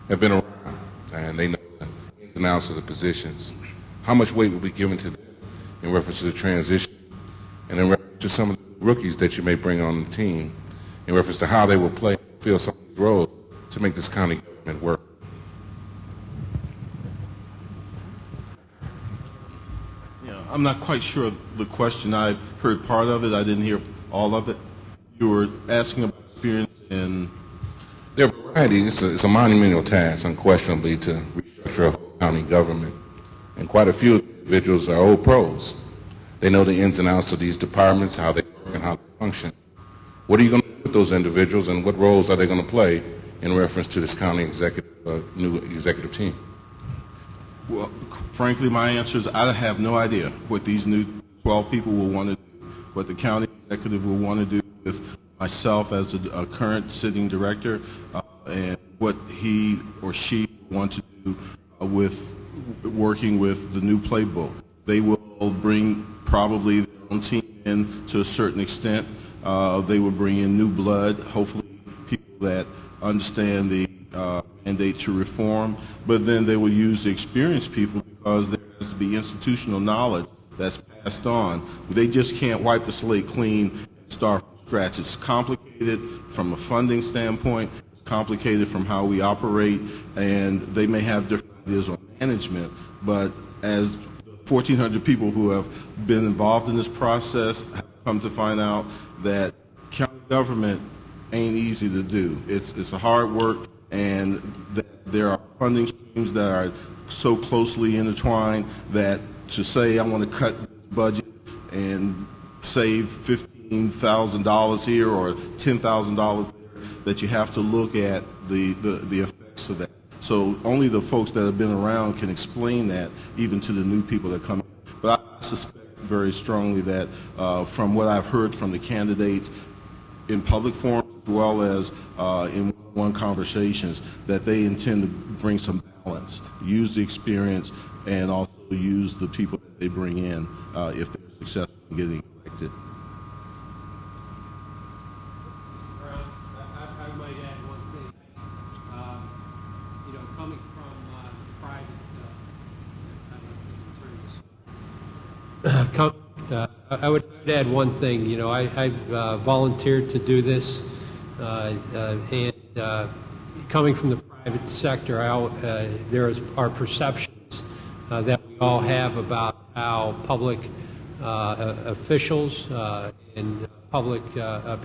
have been around and they know the ins and outs of the positions. How much weight will be given to them in reference to the transition and in reference to some of the rookies that you may bring on the team in reference to how they will play and fill some of these roles to make this county government work? I'm not quite sure the question. I heard part of it. I didn't hear all of it. You were asking about experience in... There are varieties. It's a monumental task, unquestionably, to restructure a whole county government. And quite a few individuals are old pros. They know the ins and outs of these departments, how they work and how they function. What are you going to do with those individuals and what roles are they going to play in reference to this county new executive team? Well, frankly, my answer is I have no idea what these new 12 people will want to do, what the county executive will want to do with myself as a current sitting director, and what he or she want to do with working with the new playbook. They will bring probably their own team in to a certain extent. They will bring in new blood, hopefully people that understand the mandate to reform, but then they will use the experienced people because there has to be institutional knowledge that's passed on. They just can't wipe the slate clean and start from scratch. It's complicated from a funding standpoint, it's complicated from how we operate, and they may have different ideas on management, but as 1,400 people who have been involved in this process have come to find out that county government ain't easy to do. It's a hard work, and there are funding streams that are so closely intertwined that to say I want to cut this budget and save $15,000 here or $10,000 there, that you have to look at the effects of that. So only the folks that have been around can explain that, even to the new people that come in. But I suspect very strongly that from what I've heard from the candidates in public forums as well as in one-on-one conversations, that they intend to bring some balance, use the experience, and also use the people that they bring in if they're successful in getting elected. I might add one thing. Coming from private, I would add one thing. I volunteered to do this, and coming from the private sector, there are perceptions that we all have about how public officials and public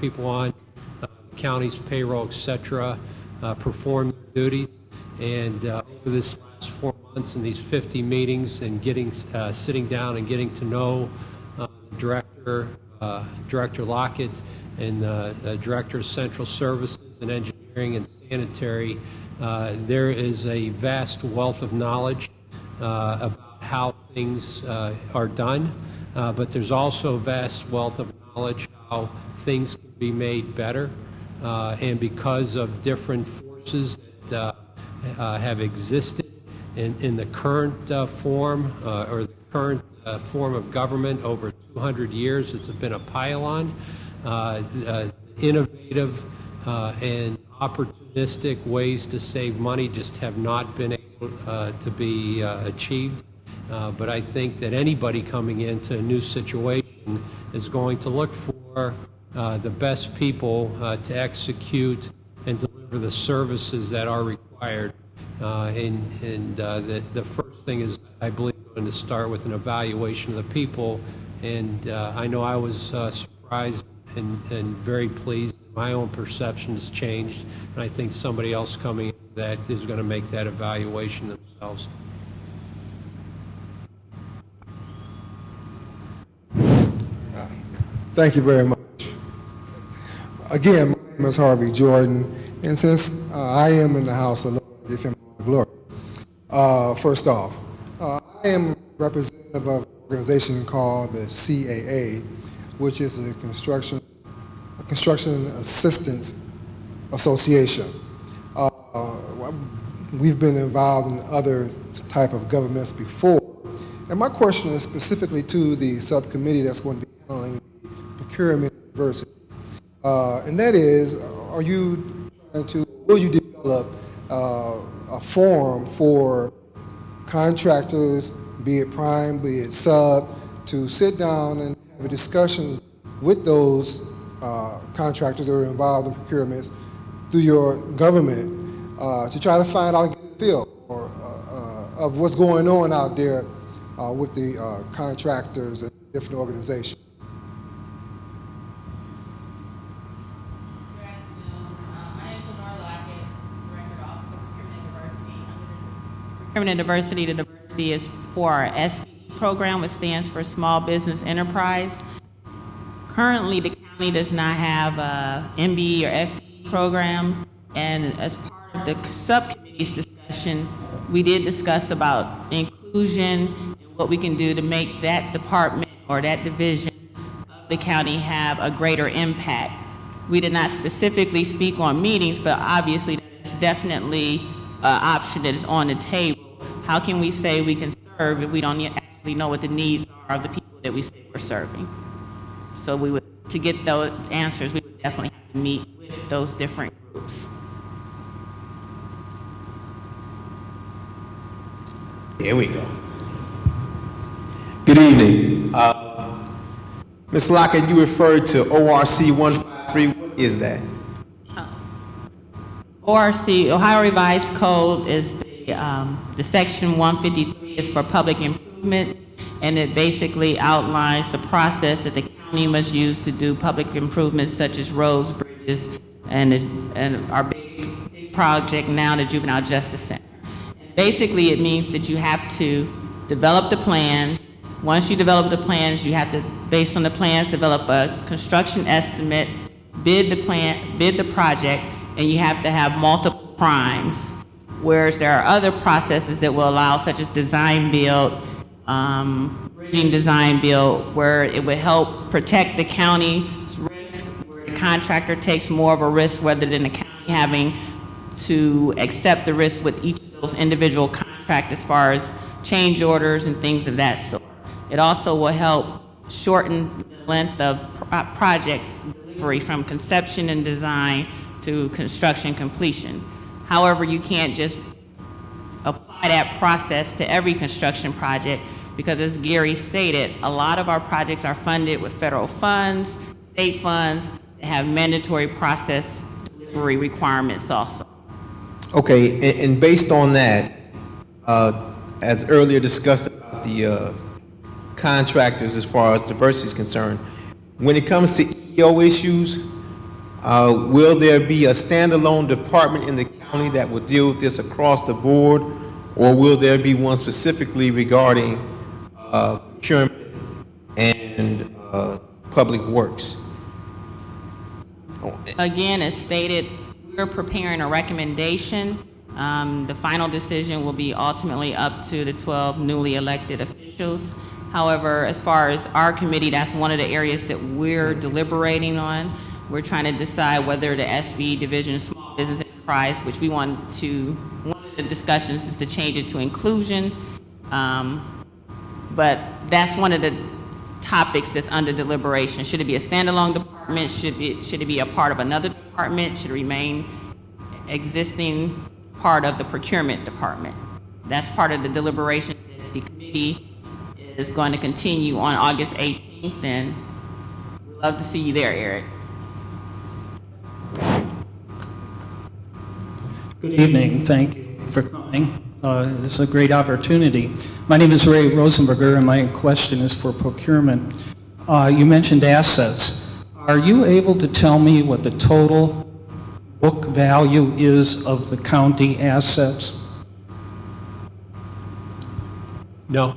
people on county's payroll, etc., perform their duties. And over this last 4 months and these 50 meetings and sitting down and getting to know Director Lockett and Director of Central Services and Engineering and Sanitary, there is a vast wealth of knowledge about how things are done, but there's also a vast wealth of knowledge how things can be made better, and because of different forces that have existed in the current form or the current form of government over 200 years. It's been a pile-on. Innovative and opportunistic ways to save money just have not been able to be achieved. But I think that anybody coming into a new situation is going to look for the best people to execute and deliver the services that are required. The first thing is, I believe, going to start with an evaluation of the people. And I know I was surprised and very pleased. My own perception has changed, and I think somebody else coming into that is going to make that evaluation themselves. Thank you very much. Again, my name is Harvey Jordan, and since I am in the house of Lord, give him all the glory. First off, I am representative of an organization called the CAA, which is a construction assistance association. We've been involved in other type of governments before, and my question is specifically to the subcommittee that's going to be handling procurement and diversity. And that is, will you develop a forum for contractors, be it prime, be it sub, to sit down and have a discussion with those contractors that are involved in procurements through your government to try to find out, get a feel of what's going on out there with the contractors and different organizations? Procurement and Diversity. The diversity is for our SBE program, which stands for Small Business Enterprise. Currently, the county does not have a MBE or FBE program, and as part of the subcommittee's discussion, we did discuss about inclusion and what we can do to make that department or that division of the county have a greater impact. We did not specifically speak on meetings, but obviously that is definitely an option that is on the table. How can we say we can serve if we don't actually know what the needs are of the people that we say we're serving? So to get those answers, we would definitely have to meet with those different groups. Here we go. Good evening. Ms. Lockett, you referred to ORC 153. What is that? ORC, Ohio Revised Code, is the section 153 is for public improvement, and it basically outlines the process that the county must use to do public improvements such as roads, bridges, and our big project now, the Juvenile Justice Center. And basically, it means that you have to develop the plans. Once you develop the plans, you have to, based on the plans, develop a construction estimate, bid the project, and you have to have multiple primes. Whereas there are other processes that will allow, such as design build, bridging design build, where it would help protect the county's risk, where the contractor takes more of a risk rather than the county having to accept the risk with each of those individual contracts as far as change orders and things of that sort. It also will help shorten the length of projects delivery from conception and design to construction completion. However, you can't just apply that process to every construction project because, as Gary stated, a lot of our projects are funded with federal funds, state funds, that have mandatory process delivery requirements also. Okay, and based on that, as earlier discussed about the contractors as far as diversity is concerned, when it comes to EO issues, will there be a standalone department in the county that will deal with this across the board, or will there be one specifically regarding procurement and public works? Again, as stated, we're preparing a recommendation. The final decision will be ultimately up to the 12 newly elected officials. However, as far as our committee, that's one of the areas that we're deliberating on. We're trying to decide whether the SBE division of Small Business Enterprise, which one of the discussions is to change it to inclusion. But that's one of the topics that's under deliberation. Should it be a standalone department? Should it be a part of another department? Should it remain existing part of the procurement department? That's part of the deliberation that the committee is going to continue on August 18th, and we'd love to see you there, Eric. Good evening. Thank you for coming. This is a great opportunity. My name is Ray Rosenberger, and my question is for procurement. You mentioned assets. Are you able to tell me what the total book value is of the county assets? No.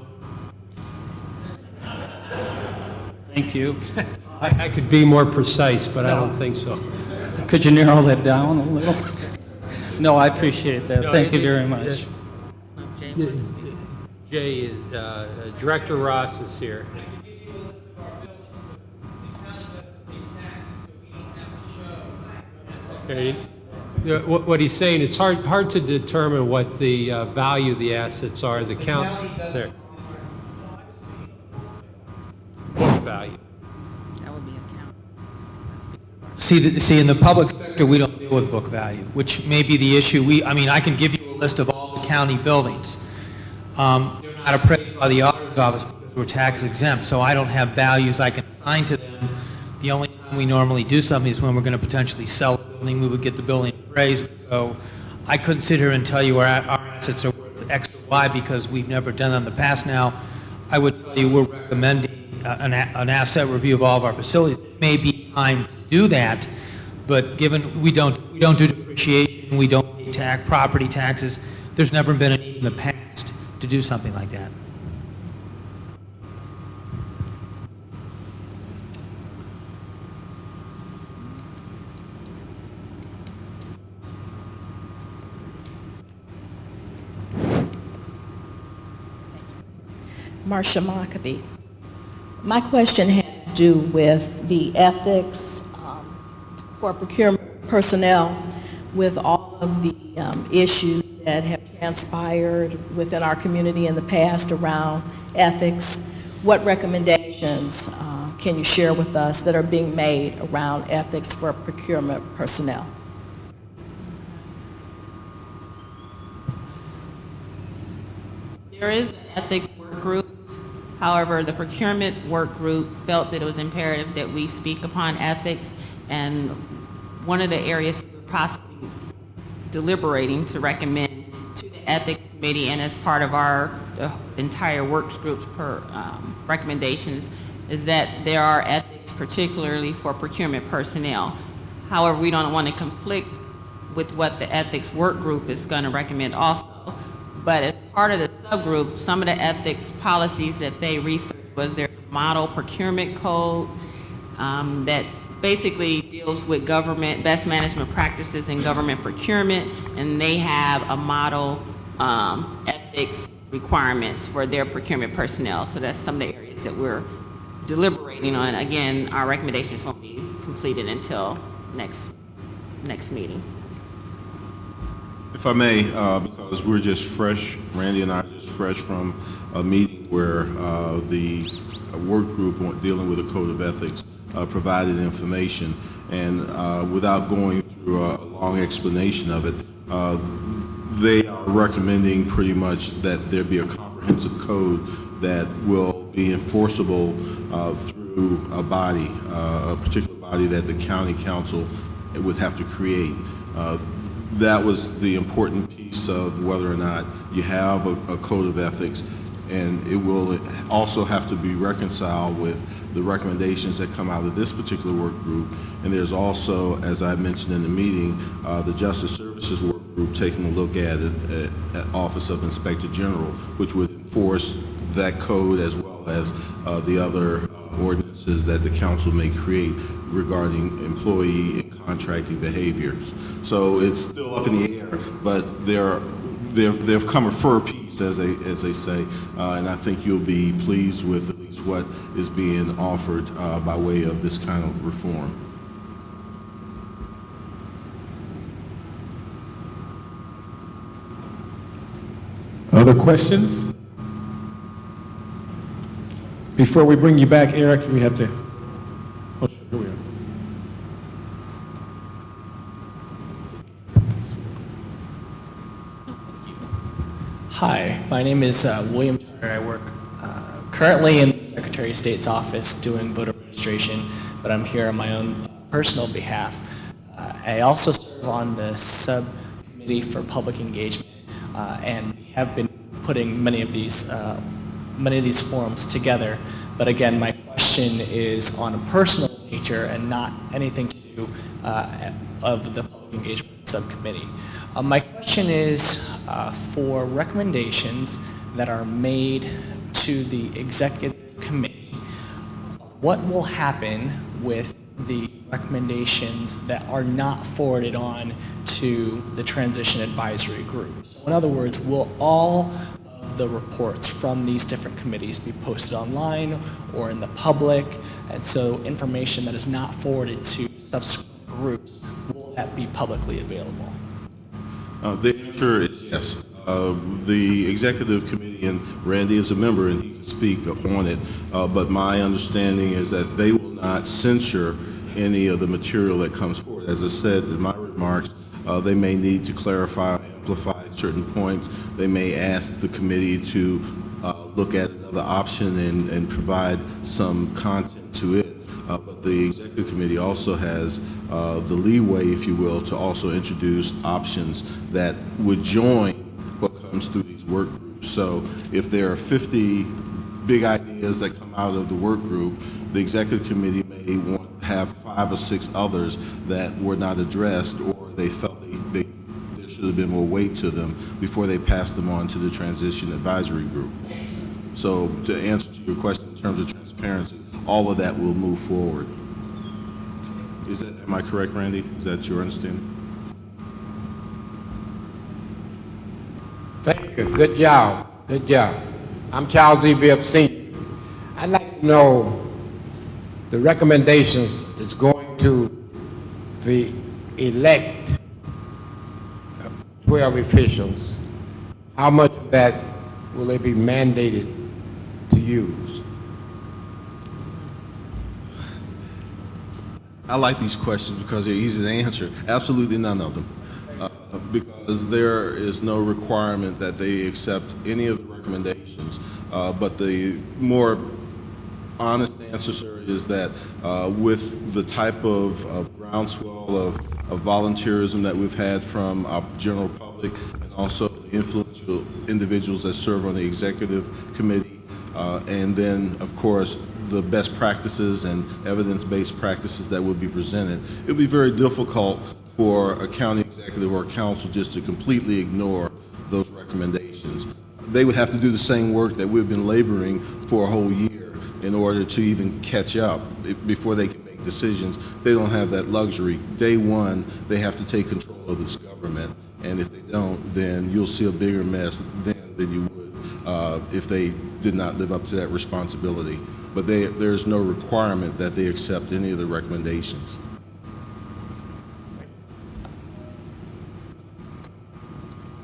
Thank you. I could be more precise, but I don't think so. Could you narrow that down a little? No, I appreciate that. No, Thank you very much. Jay, Director Ross is here. Okay. Yeah, what he's saying, it's hard to determine what the value of the assets are. The count there. Book value. That would be a count. See, in the public sector, we don't deal with book value, which may be the issue. I can give you a list of all the county buildings. They're not appraised by the auditor's office because we're tax exempt, so I don't have values I can assign to them. The only time we normally do something is when we're going to potentially sell a building, we would get the building appraised. So I couldn't sit here and tell you our assets are worth X or Y because we've never done that in the past. Now, I would tell you we're recommending an asset review of all of our facilities. It may be time to do that, but given we don't do depreciation, we don't pay property taxes, there's never been a need in the past to do something like that. Marcia Mockaby. My question has to do with the ethics for procurement personnel with all of the issues that have transpired within our community in the past around ethics. What recommendations can you share with us that are being made around ethics for procurement personnel? There is an ethics work group. However, the procurement work group felt that it was imperative that we speak upon ethics, and one of the areas that we're possibly deliberating to recommend to the ethics committee and as part of the entire works group's recommendations is that there are ethics particularly for procurement personnel. However, we don't want to conflict with what the ethics work group is going to recommend also. But as part of the subgroup, some of the ethics policies that they researched was their model procurement code that basically deals with government best management practices in government procurement, and they have a model ethics requirements for their procurement personnel. So that's some of the areas that we're deliberating on. Again, our recommendations won't be completed until next meeting. If I may, because we're just fresh, Randy and I are just fresh from a meeting where the work group dealing with the code of ethics provided information, and without going through a long explanation of it, they are recommending pretty much that there be a comprehensive code that will be enforceable through a body, a particular body that the county council would have to create. That was the important piece of whether or not you have a code of ethics, and it will also have to be reconciled with the recommendations that come out of this particular work group. And there's also, as I mentioned in the meeting, the Justice Services work group taking a look at it at Office of Inspector General, which would enforce that code as well as the other ordinances that the council may create regarding employee and contracting behaviors. So it's still up in the air, but they've come a fur piece, as they say, and I think you'll be pleased with at least what is being offered by way of this kind of reform. Other questions? Before we bring you back, Eric, we have to. Oh, sure, here we are. Hi, my name is William Turner. I work currently in the Secretary of State's office doing voter registration, but I'm here on my own personal behalf. I also serve on the subcommittee for public engagement, and we have been putting many of these forums together. But again, my question is on a personal nature and not anything to do of the public engagement subcommittee. My question is for recommendations that are made to the executive committee. What will happen with the recommendations that are not forwarded on to the Transition Advisory Group? So in other words, will all of the reports from these different committees be posted online or in the public? And so information that is not forwarded to subsequent groups, will that be publicly available? The answer is yes. The executive committee, and Randy is a member and he can speak on it, but my understanding is that they will not censure any of the material that comes forward. As I said in my remarks, they may need to clarify, amplify certain points. They may ask the committee to look at another option and provide some content to it. But the executive committee also has the leeway, if you will, to also introduce options that would join what comes through these work groups. So if there are 50 big ideas that come out of the work group, the executive committee may want to have 5 or 6 others that were not addressed, or they felt there should have been more weight to them before they passed them on to the Transition Advisory Group. So to answer to your question in terms of transparency, all of that will move forward. Am I correct, Randy? Is that your understanding? Thank you. Good job. Good job. I'm Charles E. Bibb Sr. I'd like to know the recommendations that's going to the elect 12 officials. How much of that will they be mandated to use? I like these questions because they're easy to answer. Absolutely none of them. Because there is no requirement that they accept any of the recommendations. But the more honest answer, sir, is that with the type of groundswell of volunteerism that we've had from our general public and also the influential individuals that serve on the executive committee, and then, of course, the best practices and evidence-based practices that would be presented, it would be very difficult for a county executive or a council just to completely ignore those recommendations. They would have to do the same work that we've been laboring for a whole year in order to even catch up before they can make decisions. They don't have that luxury. Day one, they have to take control of this government, and if they don't, then you'll see a bigger mess then than you would if they did not live up to that responsibility. But there's no requirement that they accept any of the recommendations.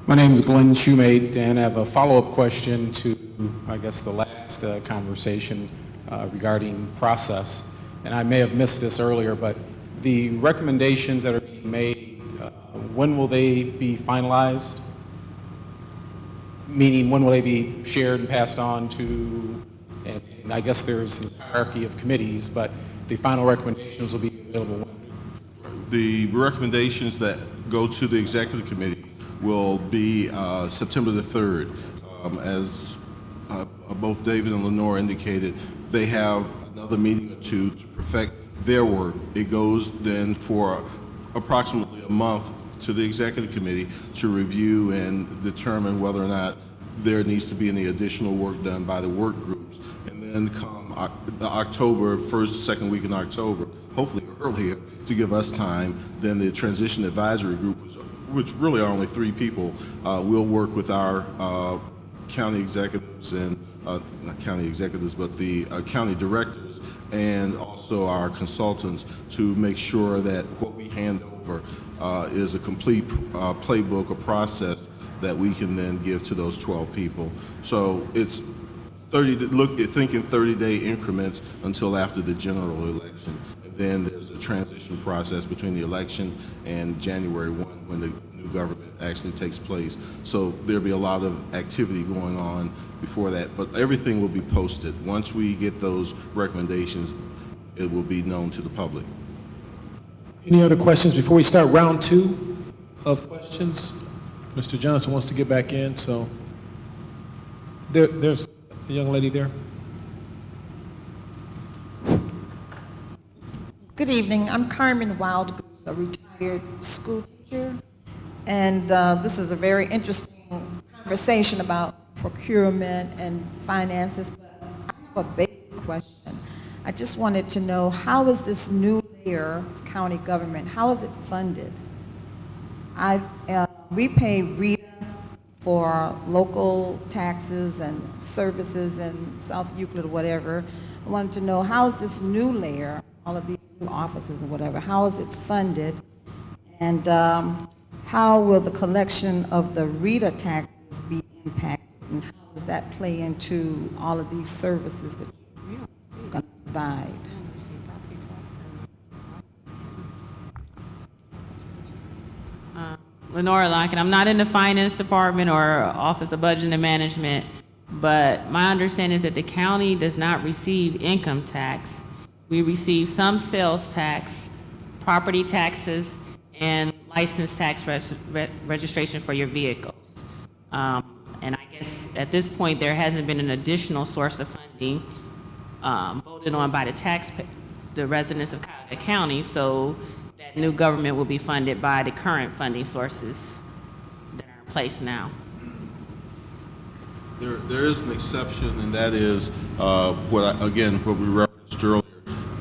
My name is Glenn Shoemate, and I have a follow-up question to, I guess, the last conversation regarding process. And I may have missed this earlier, but the recommendations that are being made, when will they be finalized? Meaning, when will they be shared and passed on to, and I guess there's this hierarchy of committees, but the final recommendations will be available when? The recommendations that go to the executive committee will be September the 3rd. As both David and Lenore indicated, they have another meeting or two to perfect their work. It goes then for approximately a month to the executive committee to review and determine whether or not there needs to be any additional work done by the work groups. And then come October, first, second week in October, hopefully earlier, to give us time, then the Transition Advisory Group, which really are only 3 people, will work with our county executives and, not county executives, but the county directors and also our consultants to make sure that what we hand over is a complete playbook or process that we can then give to those 12 people. So it's think in 30-day increments until after the general election. And then there's a transition process between the election and January 1 when the new government actually takes place. So there'll be a lot of activity going on before that, but everything will be posted. Once we get those recommendations, it will be known to the public. Any other questions before we start round 2 of questions? Mr. Johnson wants to get back in, so there's a young lady there. Good evening. I'm Carmen Wildgoose, a retired school teacher, and this is a very interesting conversation about procurement and finances, but I have a basic question. I just wanted to know, how is this new layer of county government, how is it funded? We pay RETA for local taxes and services in South Euclid or whatever. I wanted to know, how is this new layer, all of these new offices and whatever, how is it funded? And how will the collection of the RETA taxes be impacted? And how does that play into all of these services that you're going to provide? Lenora Lockett, I'm not in the finance department or Office of Budget and Management, but my understanding is that the county does not receive income tax. We receive some sales tax, property taxes, and license tax registration for your vehicles. And I guess at this point, there hasn't been an additional source of funding voted on by the residents of Cuyahoga County, so that new government will be funded by the current funding sources that are in place now. There is an exception, and that is what we referenced earlier,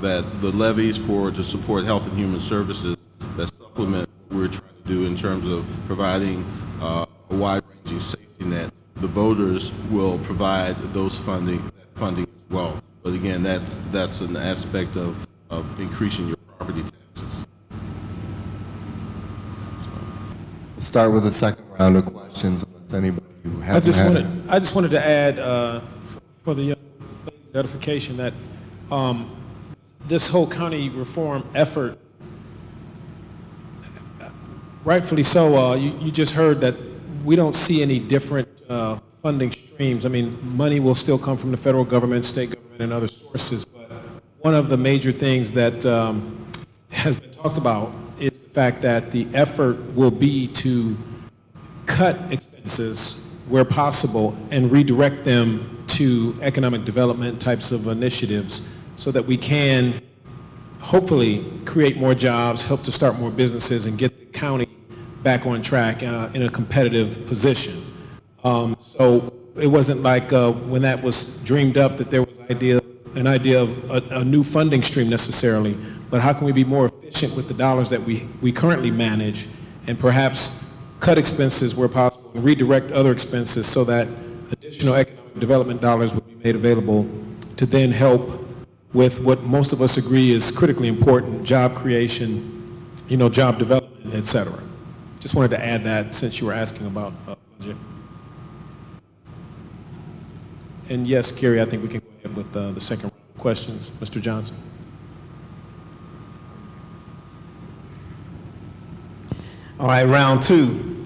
that the levies to support health and human services that supplement what we're trying to do in terms of providing a wide-ranging safety net. The voters will provide that funding as well. But again, that's an aspect of increasing your property taxes. We'll start with the second round of questions, unless anybody who hasn't I just wanted to add, for the edification, that this whole county reform effort, rightfully so, you just heard that we don't see any different funding streams. I mean, money will still come from the federal government, state government, and other sources, but one of the major things that has been talked about is the fact that the effort will be to cut expenses where possible and redirect them to economic development types of initiatives so that we can hopefully create more jobs, help to start more businesses, and get the county back on track in a competitive position. So it wasn't like when that was dreamed up that there was an idea of a new funding stream necessarily, but how can we be more efficient with the dollars that we currently manage and perhaps cut expenses where possible and redirect other expenses so that additional economic development dollars would be made available to then help with what most of us agree is critically important, job creation, job development, et cetera. Just wanted to add that since you were asking about budget. And yes, Gary, I think we can go ahead with the second round of questions. Mr. Johnson. All right, round two.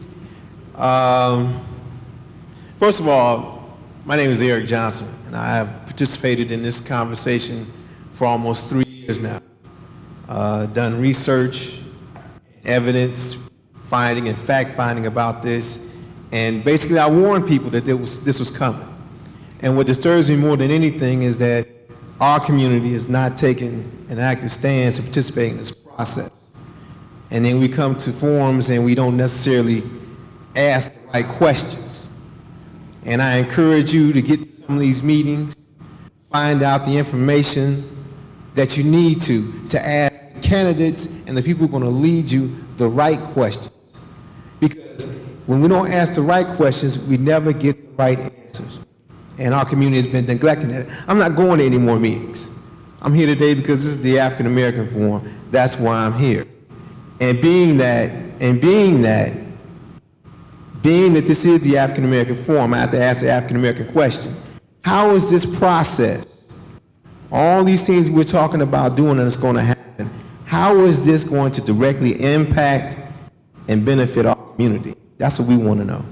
First of all, my name is Eric Johnson, and I have participated in this conversation for almost 3 years now. Done research, evidence finding, and fact finding about this, and basically I warned people that this was coming. And what disturbs me more than anything is that our community is not taking an active stance and participating in this process. And then we come to forums and we don't necessarily ask the right questions. And I encourage you to get to some of these meetings, find out the information that you need to ask the candidates and the people who are going to lead you the right questions. Because when we don't ask the right questions, we never get the right answers. And our community has been neglecting that. I'm not going to any more meetings. I'm here today because this is the African American Forum. That's why I'm here. And being that this is the African American Forum, I have to ask the African American question. How is this process, all these things we're talking about doing and it's going to happen, how is this going to directly impact and benefit our community? That's what we want to know.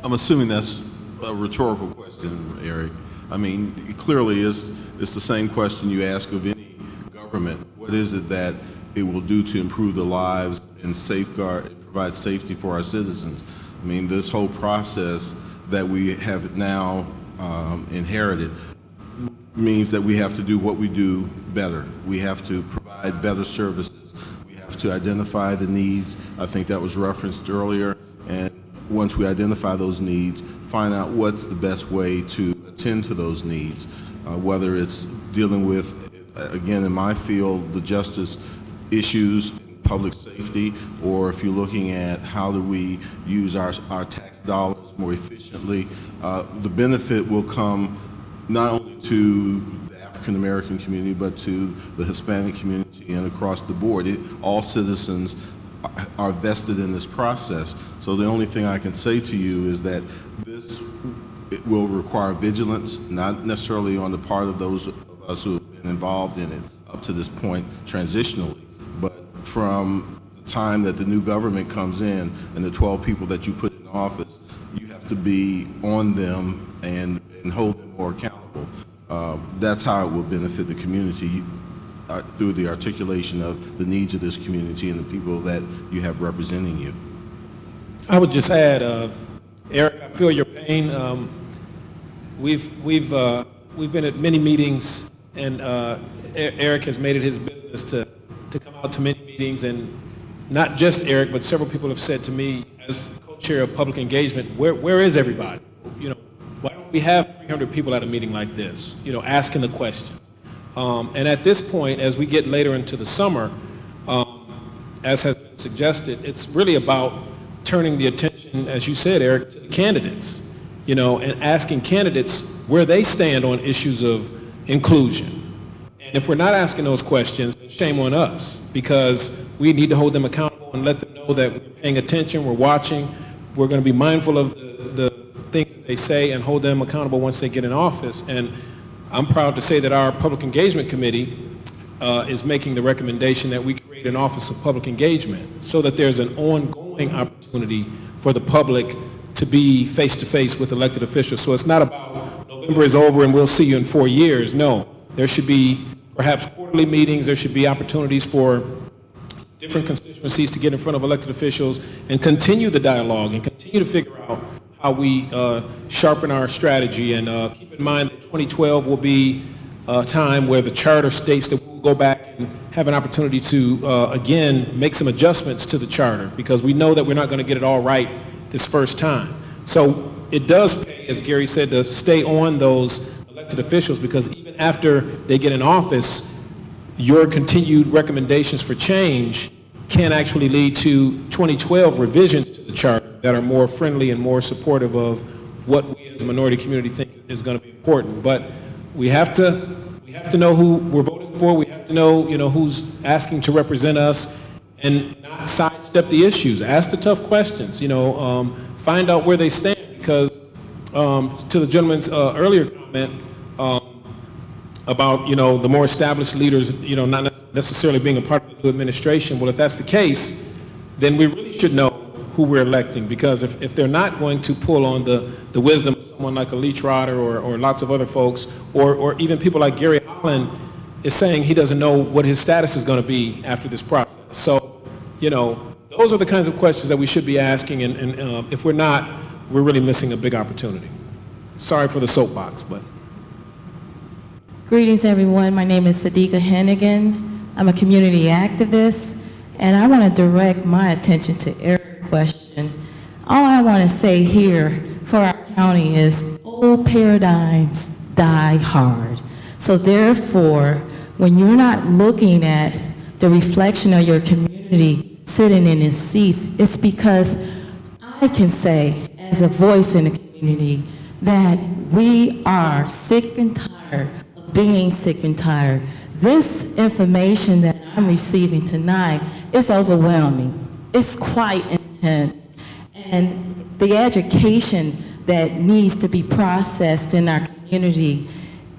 I'm assuming that's a rhetorical question, Eric. I mean, clearly it's the same question you ask of any government. What is it that it will do to improve the lives and safeguard and provide safety for our citizens? I mean, this whole process that we have now inherited means that we have to do what we do better. We have to provide better services. We have to identify the needs. I think that was referenced earlier. And once we identify those needs, find out what's the best way to attempt attend to those needs, whether it's dealing with, again, in my field, the justice issues, public safety, or if you're looking at how do we use our tax dollars more efficiently, the benefit will come not only to the African American community, but to the Hispanic community and across the board. All citizens are vested in this process. So the only thing I can say to you is that it will require vigilance, not necessarily on the part of those of us who have been involved in it up to this point transitionally, but from the time that the new government comes in and the 12 people that you put in office, you have to be on them and hold them more accountable. That's how it will benefit the community through the articulation of the needs of this community and the people that you have representing you. I would just add, Eric, I feel your pain. We've been at many meetings, and Eric has made it his business to come out to many meetings, and not just Eric, but several people have said to me, as co-chair of public engagement, where is everybody? You know, why don't we have 300 people at a meeting like this? You know, asking the questions. And at this point, as we get later into the summer, as has been suggested, it's really about turning the attention, as you said, Eric, to the candidates, you know, and asking candidates where they stand on issues of inclusion. And if we're not asking those questions, then shame on us, because we need to hold them accountable and let them know that we're paying attention, we're watching, we're going to be mindful of the things that they say and hold them accountable once they get in office. And I'm proud to say that our Public Engagement Committee is making the recommendation that we create an Office of Public Engagement so that there's an ongoing opportunity for the public to be face-to-face with elected officials. So it's not about November is over and we'll see you in 4 years. No, there should be perhaps quarterly meetings. There should be opportunities for different constituencies to get in front of elected officials and continue the dialogue and continue to figure out how we sharpen our strategy. And keep in mind that 2012 will be a time where the charter states that we'll go back and have an opportunity to, again, make some adjustments to the charter, because we know that we're not going to get it all right this first time. So it does pay, as Gary said, to stay on those elected officials, because even after they get in office, your continued recommendations for change can actually lead to 2012 revisions to the charter that are more friendly and more supportive of what we as a minority community think is going to be important. But we have to know who we're voting for. We have to know, you know, who's asking to represent us, and not sidestep the issues. Ask the tough questions. You know, find out where they stand, because to the gentleman's earlier comment about, you know, the more established leaders, you know, not necessarily being a part of the new administration. Well, if that's the case, then we really should know who we're electing, because if they're not going to pull on the wisdom of someone like a Lee Trotter or lots of other folks, or even people like Gary Holland is saying he doesn't know what his status is going to be after this process. So, you know, those are the kinds of questions that we should be asking, and if we're not, we're really missing a big opportunity. Sorry for the soapbox, but. Greetings, everyone. My name is Sadiqa Hennigan. I'm a community activist, and I want to direct my attention to Eric's question. All I want to say here for our county is old paradigms die hard. So therefore, when you're not looking at the reflection of your community sitting in its seats, it's because I can say, as a voice in the community, that we are sick and tired of being sick and tired. This information that I'm receiving tonight is overwhelming. It's quite intense. And the education that needs to be processed in our community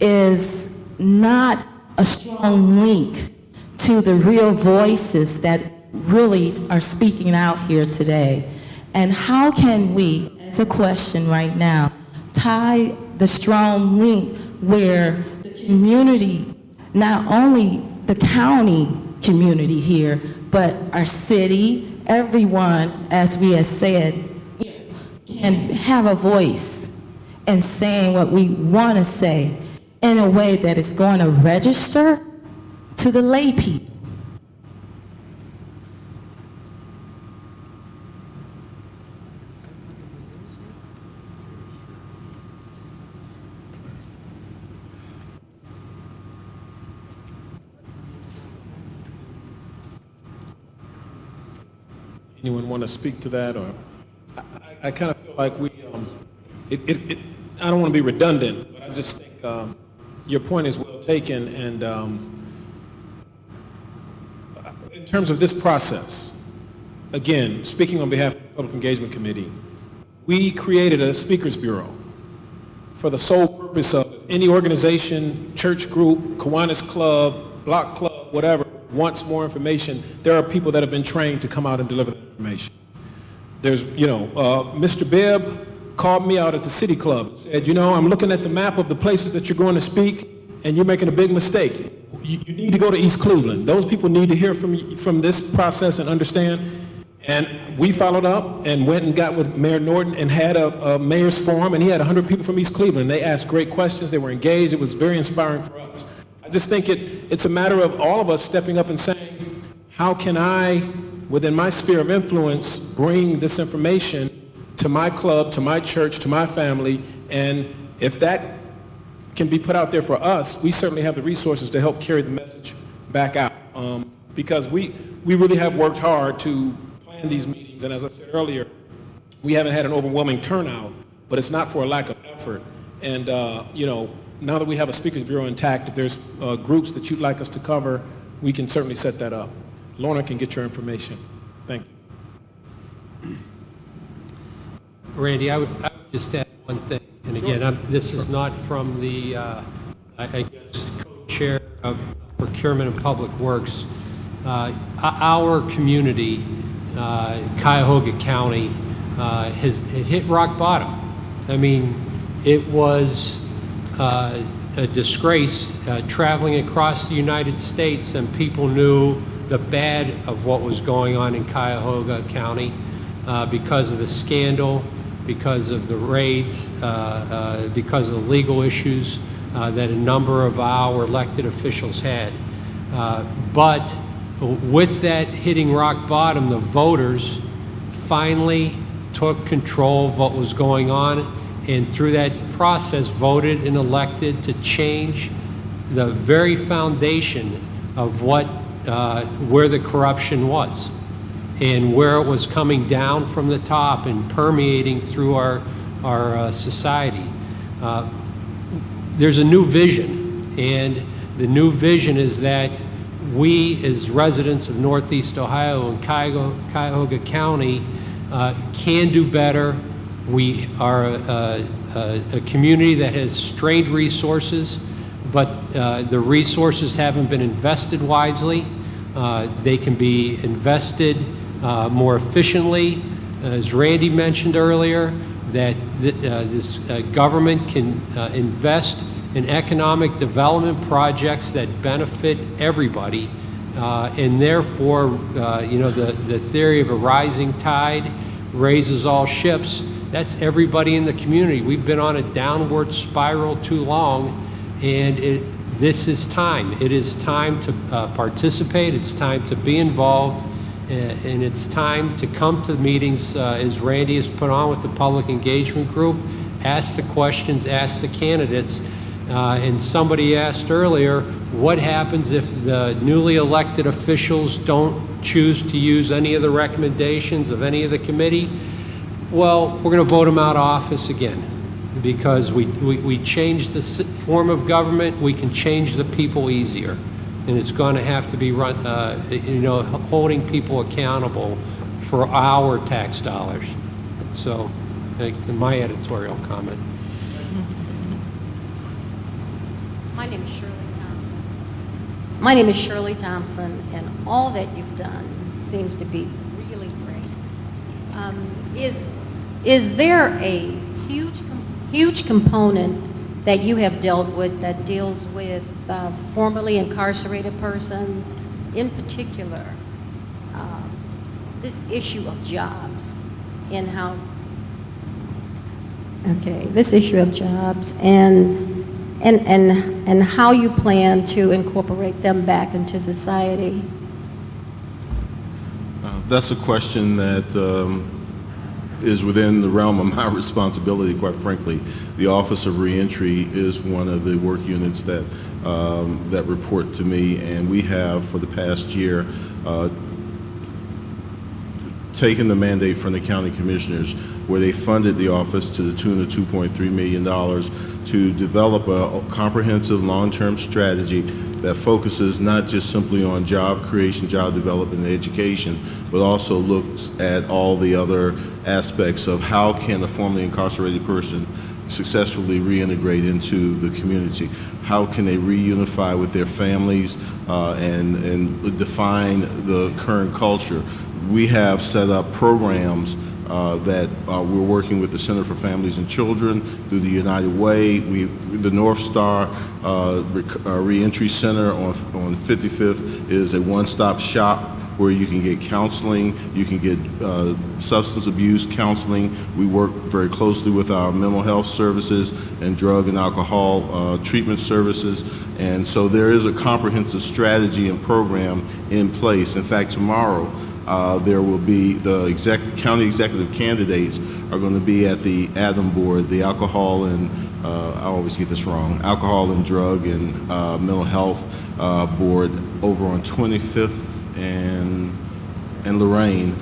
is not a strong link to the real voices that really are speaking out here today. And how can we, as a question right now, tie the strong link where the community, not only the county community here, but our city, everyone, as we have said, can have a voice in saying what we want to say in a way that is going to register to the lay people. Anyone want to speak to that? Or I kind of feel like I don't want to be redundant, but I just think your point is well taken. And in terms of this process, again, speaking on behalf of the Public Engagement Committee, we created a speakers bureau for the sole purpose of any organization, church group, Kiwanis Club, Block Club, whatever, wants more information. There are people that have been trained to come out and deliver that information. There's, Mr. Bibb called me out at the City Club and said, I'm looking at the map of the places that you're going to speak, and you're making a big mistake. You need to go to East Cleveland. Those people need to hear from this process and understand. And we followed up and went and got with Mayor Norton and had a mayor's forum, and he had 100 people from East Cleveland. They asked great questions. They were engaged. It was very inspiring for us. I just think it's a matter of all of us stepping up and saying, how can I, within my sphere of influence, bring this information to my club, to my church, to my family, and if that can be put out there for us, we certainly have the resources to help carry the message back out. Because we really have worked hard to plan these meetings, and as I said earlier, we haven't had an overwhelming turnout, but it's not for a lack of effort. And now that we have a Speakers Bureau intact, if there's groups that you'd like us to cover, we can certainly set that up. Lorna can get your information. Thank you. Randy, I would just add one thing. And again, this is not from the, I guess, co-chair of Procurement and Public Works. Our community, Cuyahoga County, has hit rock bottom. I mean, it was a disgrace traveling across the United States, and people knew the bad of what was going on in Cuyahoga County because of the scandal, because of the raids, because of the legal issues that a number of our elected officials had. But with that hitting rock bottom, the voters finally took control of what was going on, and through that process voted and elected to change the very foundation of where the corruption was and where it was coming down from the top and permeating through our society. There's a new vision, and the new vision is that we, as residents of Northeast Ohio and Cuyahoga County, can do better. We are a community that has strained resources, but the resources haven't been invested wisely. They can be invested more efficiently. As Randy mentioned earlier, that this government can invest in economic development projects that benefit everybody, and therefore, the theory of a rising tide raises all ships. That's everybody in the community. We've been on a downward spiral too long, and this is time. It is time to participate. It's time to be involved, and it's time to come to the meetings as Randy has put on with the Public Engagement Group. Ask the questions, ask the candidates. And somebody asked earlier, what happens if the newly elected officials don't choose to use any of the recommendations of any of the committee? Well, we're going to vote them out of office again, because we changed the form of government. We can change the people easier, and it's going to have to be run, holding people accountable for our tax dollars. So, my editorial comment. My name is Shirley Thompson. My name is Shirley Thompson, and all that you've done seems to be really great. Is there a huge component that you have dealt with that deals with formerly incarcerated persons, in particular, this issue of jobs and how? Okay, this issue of jobs and how you plan to incorporate them back into society? That's a question that is within the realm of my responsibility, quite frankly. The Office of Reentry is one of the work units that that report to me, and we have for the past year taken the mandate from the county commissioners where they funded the office to the tune of $2.3 million to develop a comprehensive long-term strategy that focuses not just simply on job creation, job development, and education, but also looks at all the other aspects of how can a formerly incarcerated person successfully reintegrate into the community. How can they reunify with their families and define the current culture? We have set up programs that we're working with the Center for Families and Children through the United Way. The North Star Reentry Center on 55th is a one-stop shop where you can get counseling, you can get substance abuse counseling. We work very closely with our mental health services and drug and alcohol treatment services. And so there is a comprehensive strategy and program in place. In fact, tomorrow, there will be the county executive candidates are going to be at the ADAM board, the alcohol and, I always get this wrong, alcohol and drug and mental health board over on 25th and Lorraine,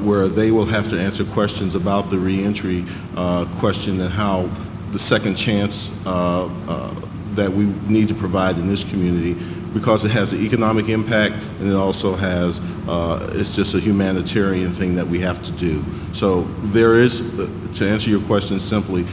where they will have to answer questions about the reentry question and how the second chance that we need to provide in this community, because it has an economic impact and it also has, it's just a humanitarian thing that we have to do. So there is, to answer your question simply,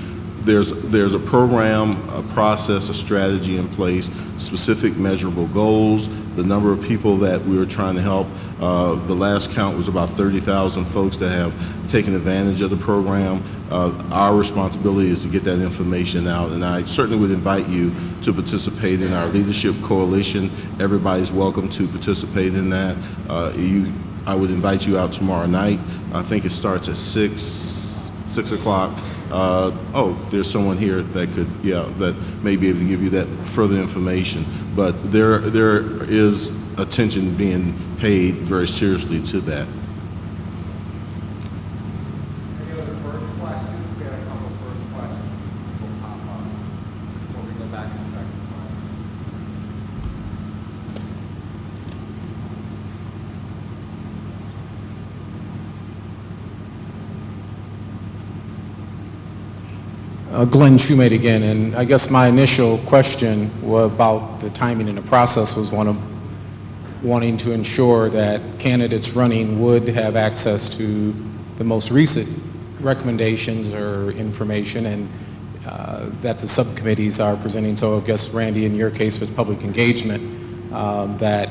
there's a program, a process, a strategy in place, specific measurable goals, the number of people that we were trying to help. The last count was about 30,000 folks that have taken advantage of the program. Our responsibility is to get that information out, and I certainly would invite you to participate in our leadership coalition. Everybody's welcome to participate in that. I would invite you out tomorrow night. I think it starts at 6 o'clock. Oh, there's someone here that could, that may be able to give you that further information. But there is attention being paid very seriously to that. Any other first questions? We had a couple of first questions will pop up before we go back to the second question. Glenn Shoemate again, and I guess my initial question was about the timing and the process was one of wanting to ensure that candidates running would have access to the most recent recommendations or information, and that the subcommittees are presenting. So I guess, Randy, in your case with public engagement, that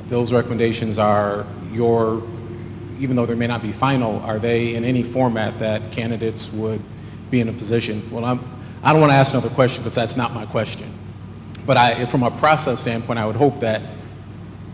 those recommendations are even though they may not be final, are they in any format that candidates would be in a position? Well, I don't want to ask another question because that's not my question. But from a process standpoint, I would hope that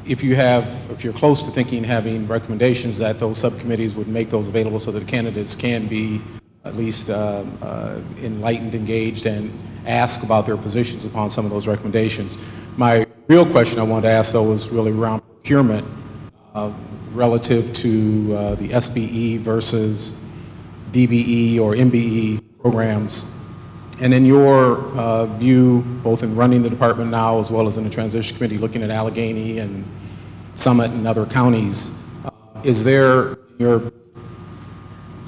if you're close to thinking having recommendations, that those subcommittees would make those available so that the candidates can be at least enlightened, engaged, and ask about their positions upon some of those recommendations. My real question I wanted to ask, though, was really around procurement relative to the SBE versus DBE or MBE programs. And in your view, both in running the department now as well as in the transition committee, looking at Allegheny and Summit and other counties, is there, to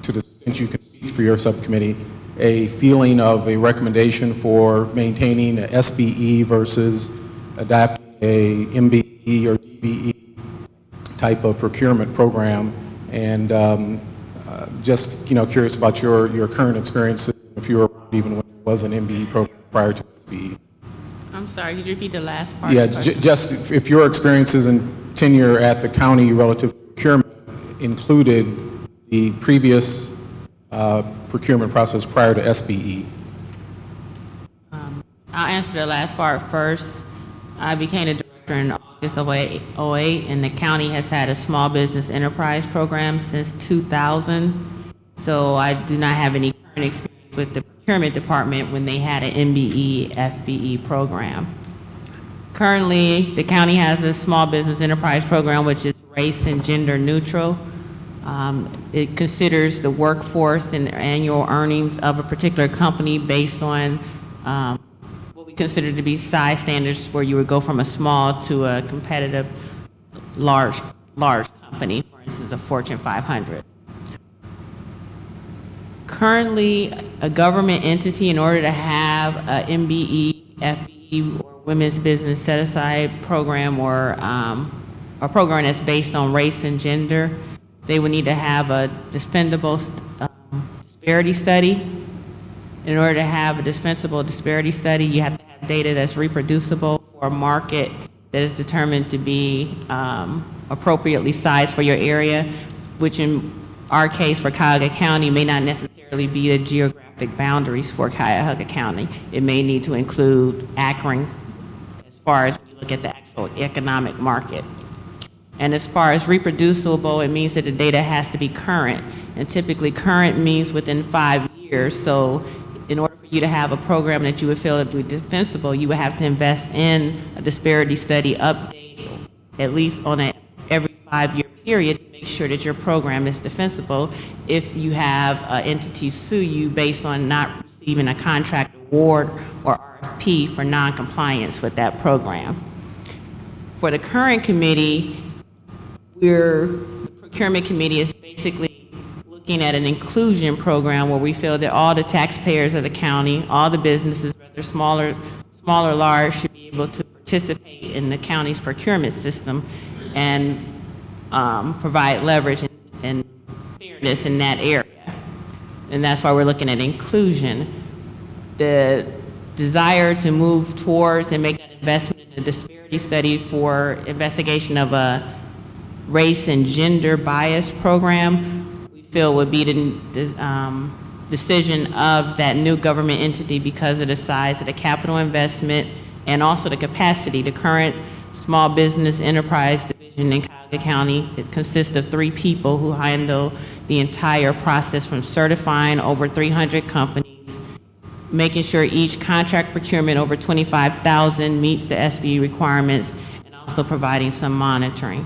the extent you can speak for your subcommittee, a feeling of a recommendation for maintaining a SBE versus adapting a MBE or DBE type of procurement program? And just curious about your current experiences, if you were around even when there was an MBE program prior to SBE. I'm sorry, could you repeat the last part? Yeah, just if your experiences and tenure at the county relative to procurement included the previous procurement process prior to SBE. I'll answer the last part first. I became a director in August of 2008, and the county has had a small business enterprise program since 2000. So I do not have any current experience with the procurement department when they had an MBE, FBE program. Currently, the county has a small business enterprise program which is race and gender neutral. It considers the workforce and annual earnings of a particular company based on what we consider to be size standards, where you would go from a small to a competitive large company. company, for instance, a Fortune 500. Currently, a government entity, in order to have a MBE, FBE, or Women's Business Set-Aside program, or a program that's based on race and gender, they would need to have a defendable disparity study. In order to have a defensible disparity study, you have to have data that's reproducible for a market that is determined to be appropriately sized for your area, which in our case for Cuyahoga County may not necessarily be the geographic boundaries for Cuyahoga County. It may need to include Akron as far as when you look at the actual economic market. And as far as reproducible, it means that the data has to be current. And typically current means within 5 years. So in order for you to have a program that you would feel to be defensible, you would have to invest in a disparity study update at least on a every 5-year period to make sure that your program is defensible if you have entities sue you based on not receiving a contract award or RFP for non-compliance with that program. For the current committee, the procurement committee is basically looking at an inclusion program where we feel that all the taxpayers of the county, all the businesses, whether small or large, should be able to participate in the county's procurement system and provide leverage and fairness in that area. And that's why we're looking at inclusion. The desire to move towards and make that investment in a disparity study for investigation of a race and gender bias program, we feel would be the decision of that new government entity because of the size of the capital investment and also the capacity. The current small business enterprise division in Cuyahoga County, it consists of 3 people who handle the entire process from certifying over 300 companies, making sure each contract procurement over $25,000 meets the SBE requirements, and also providing some monitoring.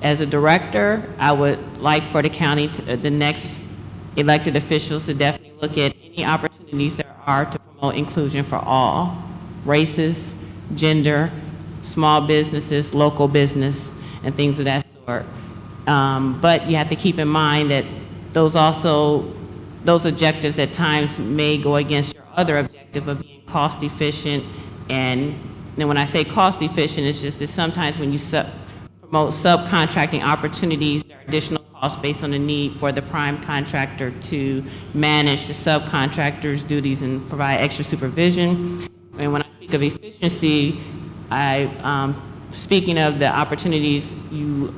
As a director, I would like for the county, the next elected officials, to definitely look at any opportunities there are to promote inclusion for all races, gender, small businesses, local business, and things of that sort. But you have to keep in mind that those objectives at times may go against your other objective of being cost efficient. And then when I say cost efficient, it's just that sometimes when you promote subcontracting opportunities, there are additional costs based on the need for the prime contractor to manage the subcontractor's duties and provide extra supervision. And when I speak of efficiency, speaking of the opportunities, you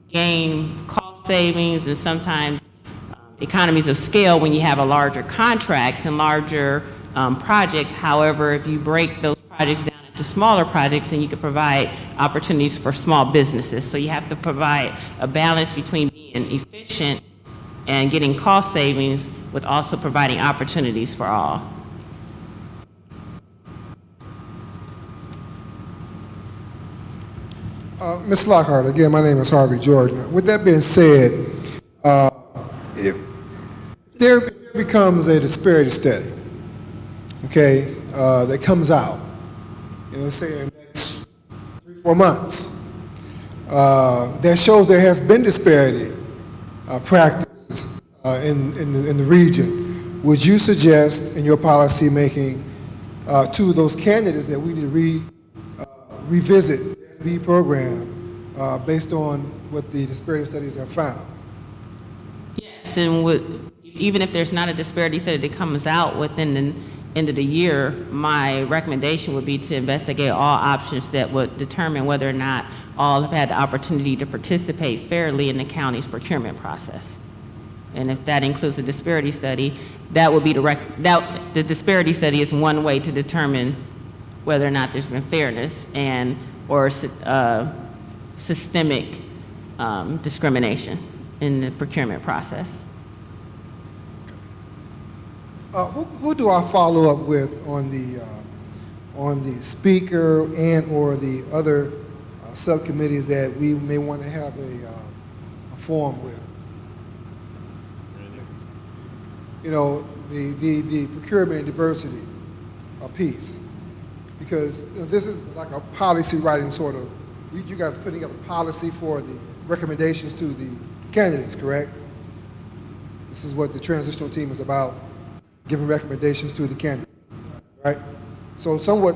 gain cost savings and sometimes economies of scale when you have a larger contracts and larger projects. However, if you break those projects down into smaller projects, then you can provide opportunities for small businesses. So you have to provide a balance between being efficient and getting cost savings with also providing opportunities for all. Ms. Lockhart, again, my name is Harvey Jordan. With that being said, if there becomes a disparity study, okay, that comes out, let's say in the next 3-4 months, that shows there has been disparity practices in the region, would you suggest in your policy making to those candidates that we need to revisit the program based on what the disparity studies have found? Yes, and even if there's not a disparity study that comes out within the end of the year, my recommendation would be to investigate all options that would determine whether or not all have had the opportunity to participate fairly in the county's procurement process. And if that includes a disparity study, that would be the disparity study is one way to determine whether or not there's been fairness or systemic discrimination in the procurement process. Who do I follow up with on the speaker and or the other subcommittees that we may want to have a forum with? You know, the procurement and diversity piece. Because this is like a policy writing sort of, you guys putting together policy for the recommendations to the candidates, correct? This is what the transitional team is about, giving recommendations to the candidate, right? So somewhat,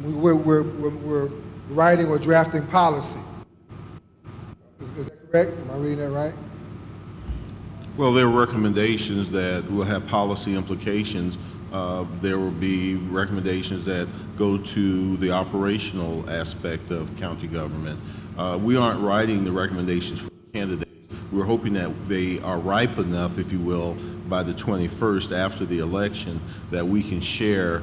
we're writing or drafting policy. Is that correct? Am I reading that right? Well, there are recommendations that will have policy implications. There will be recommendations that go to the operational aspect of county government. We aren't writing the recommendations for candidates. We're hoping that they are ripe enough, if you will, by the 21st after the election, that we can share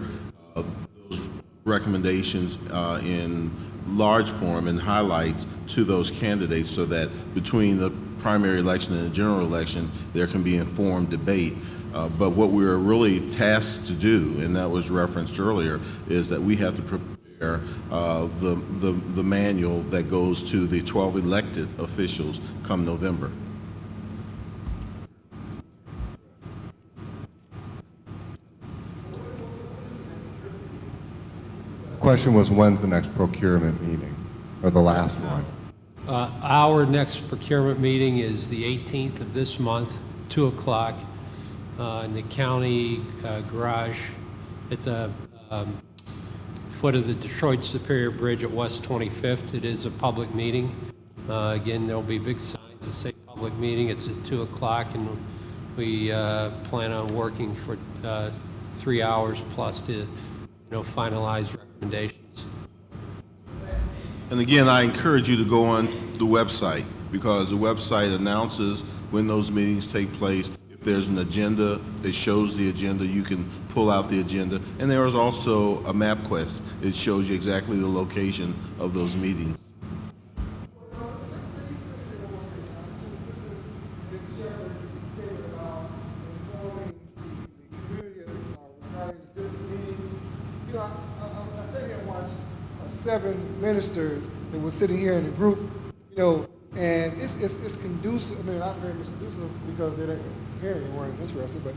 those recommendations in large form and highlights to those candidates so that between the primary election and the general election, there can be informed debate. But what we're really tasked to do, and that was referenced earlier, is that we have to prepare the manual that goes to the 12 elected officials come November. The question was, when's the next procurement meeting, or the last one? Our next procurement meeting is the 18th of this month, 2 o'clock, in the county garage at the foot of the Detroit Superior Bridge at West 25th. It is a public meeting. Again, there'll be big signs that say public meeting. It's at 2 o'clock, and we plan on working for 3 hours plus to finalize recommendations. And again, I encourage you to go on the website, because the website announces when those meetings take place. If there's an agenda, it shows the agenda. You can pull out the agenda. And there is also a map quest. It shows you exactly the location of those meetings. I sat here and watched 7 ministers that were sitting here in a group, and it's conducive. I mean, not very much conducive because they weren't interested, but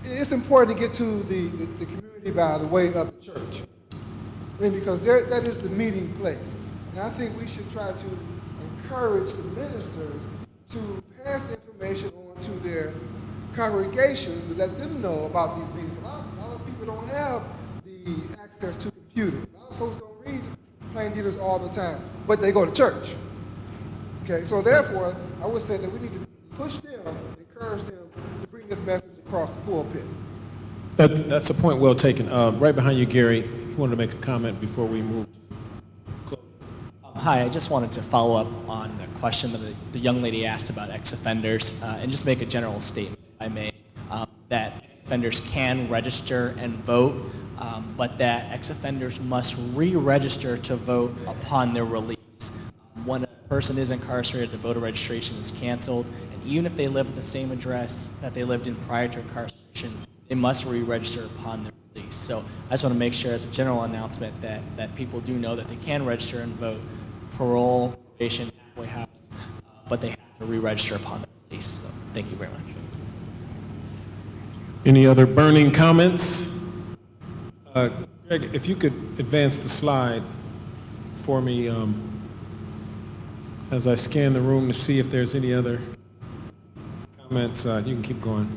it's important to get to the community by the way of the church. I mean, because that is the meeting place. And I think we should try to encourage the ministers to pass the information on to their congregations to let them know about these meetings. A lot of people don't have the access to computers. A lot of folks don't read plain dealers all the time, but they go to church. Okay, so therefore, I would say that we need to push them, encourage them to bring this message across the pulpit. That's a point well taken. Right behind you, Gary, you wanted to make a comment before we move. Hi, I just wanted to follow up on the question that the young lady asked about ex-offenders and just make a general statement, if I may, that ex-offenders can register and vote, but that ex-offenders must re-register to vote upon their release. When a person is incarcerated, the voter registration is canceled, and even if they live at the same address that they lived in prior to incarceration, they must re-register upon their release. So I just want to make sure as a general announcement that people do know that they can register and vote, parole, probation, halfway house, but they have to re-register upon their release. So thank you very much. Any other burning comments? Greg, if you could advance the slide for me as I scan the room to see if there's any other comments. You can keep going.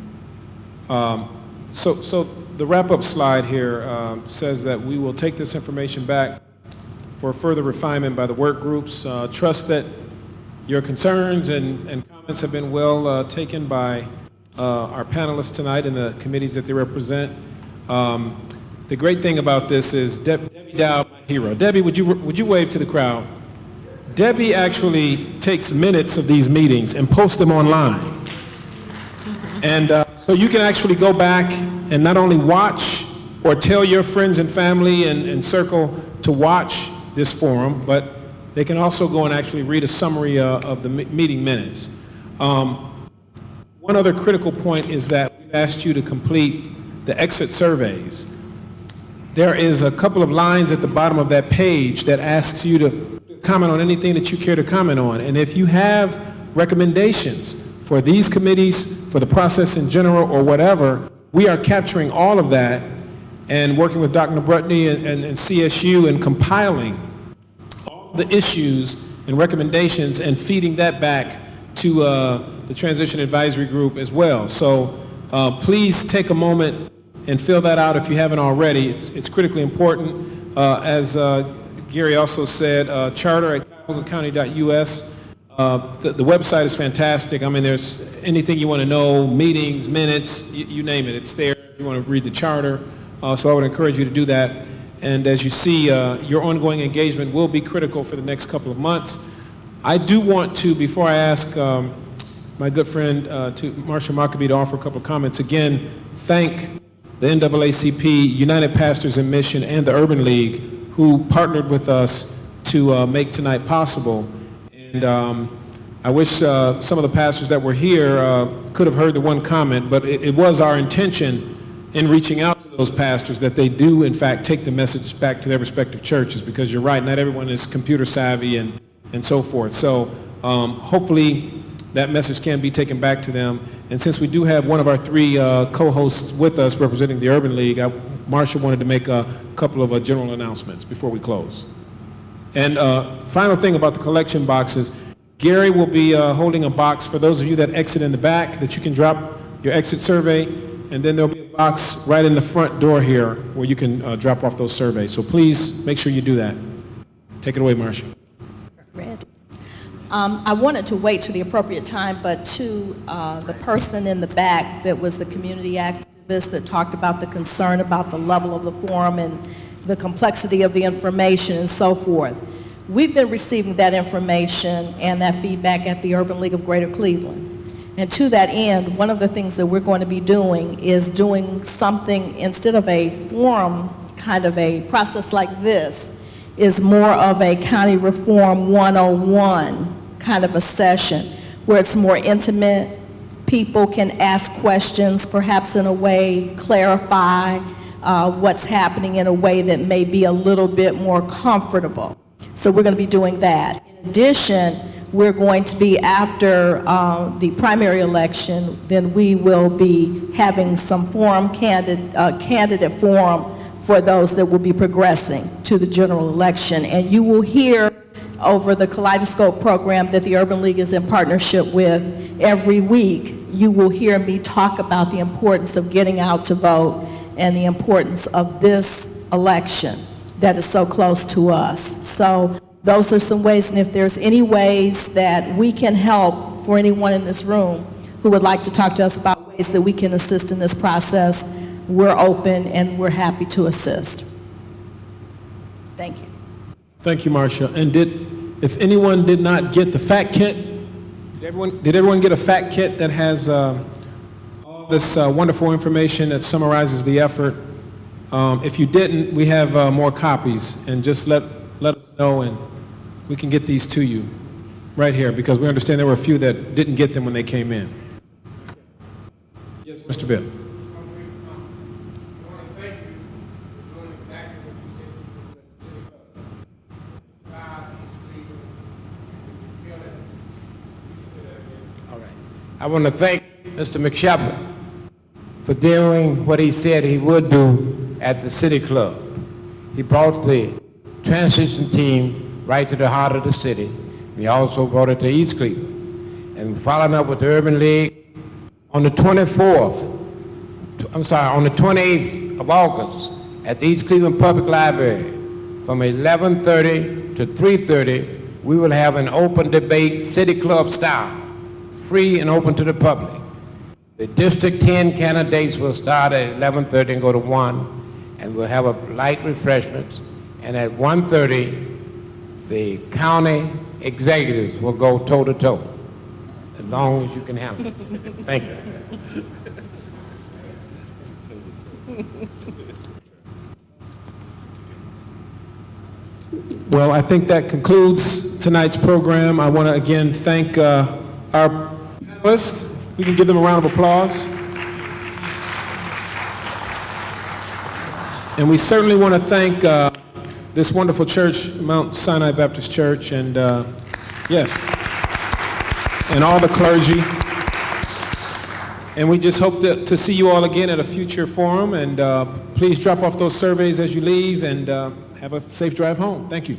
So the wrap-up slide here says that we will take this information back for further refinement by the work groups. Trust that your concerns and comments have been well taken by our panelists tonight and the committees that they represent. The great thing about this is Debbie Dow, my hero. Debbie, would you wave to the crowd? Debbie actually takes minutes of these meetings and posts them online. And so you can actually go back and not only watch or tell your friends and family and circle to watch this forum, but they can also go and actually read a summary of the meeting minutes. One other critical point is that we've asked you to complete the exit surveys. There is a couple of lines at the bottom of that page that asks you to comment on anything that you care to comment on. And if you have recommendations for these committees, for the process in general, or whatever, we are capturing all of that and working with Dr. Nabrutny and CSU and compiling all the issues and recommendations and feeding that back to the Transition Advisory Group as well. So please take a moment and fill that out if you haven't already. It's critically important. As Gary also said, charter at cuyahogacounty.us. The website is fantastic. I mean, there's anything you want to know, meetings, minutes, you name it, it's there if you want to read the charter. So I would encourage you to do that. And as you see, your ongoing engagement will be critical for the next couple of months. I do want to, before I ask my good friend Marsha Maccabee to offer a couple of comments, again, thank the NAACP, United Pastors in Mission, and the Urban League who partnered with us to make tonight possible. And I wish some of the pastors that were here could have heard the one comment, but it was our intention in reaching out to those pastors that they do, in fact, take the message back to their respective churches, because you're right, not everyone is computer savvy and so forth. So hopefully that message can be taken back to them. And since we do have one of our three co-hosts with us representing the Urban League, Marsha wanted to make a couple of general announcements before we close. And final thing about the collection boxes, Gary will be holding a box for those of you that exit in the back that you can drop your exit survey, and then there'll be a box right in the front door here where you can drop off those surveys. So please make sure you do that. Take it away, Marsha. I wanted to wait to the appropriate time, but to the person in the back that was the community activist that talked about the concern about the level of the forum and the complexity of the information and so forth. We've been receiving that information and that feedback at the Urban League of Greater Cleveland. And to that end, one of the things that we're going to be doing is doing something, instead of a forum, kind of a process like this, is more of a County Reform 101 kind of a session where it's more intimate. People can ask questions, perhaps in a way clarify what's happening in a way that may be a little bit more comfortable. So we're going to be doing that. In addition, we're going to be, after the primary election, then we will be having some forum candidate forum for those that will be progressing to the general election. And you will hear over the Kaleidoscope program that the Urban League is in partnership with every week. You will hear me talk about the importance of getting out to vote and the importance of this election that is so close to us. So those are some ways, and if there's any ways that we can help for anyone in this room who would like to talk to us about ways that we can assist in this process, we're open and we're happy to assist. Thank you. Thank you, Marsha. And if anyone did not get the fact kit, did everyone get a fact kit that has all this wonderful information that summarizes the effort? If you didn't, we have more copies, and just let us know and we can get these to you right here, because we understand there were a few that didn't get them when they came in. Yes, Mr. Bill. I want to thank Mr. McShepard for doing what he said he would do at the City Club. He brought the transition team right to the heart of the city. He also brought it to East Cleveland. And following up with the Urban League, on the 28th of August at the East Cleveland Public Library, from 11:30 to 3:30, we will have an open debate, City Club style, free and open to the public. The District 10 candidates will start at 11:30 and go to 1, and we'll have a light refreshments. And at 1:30, the county executives will go toe-to-toe, as long as you can handle it. Thank you. Well, I think that concludes tonight's program. I want to again thank our panelists. We can give them a round of applause. And we certainly want to thank this wonderful church, Mount Sinai Baptist Church, and yes, and all the clergy. And we just hope to see you all again at a future forum. And please drop off those surveys as you leave, and have a safe drive home. Thank you.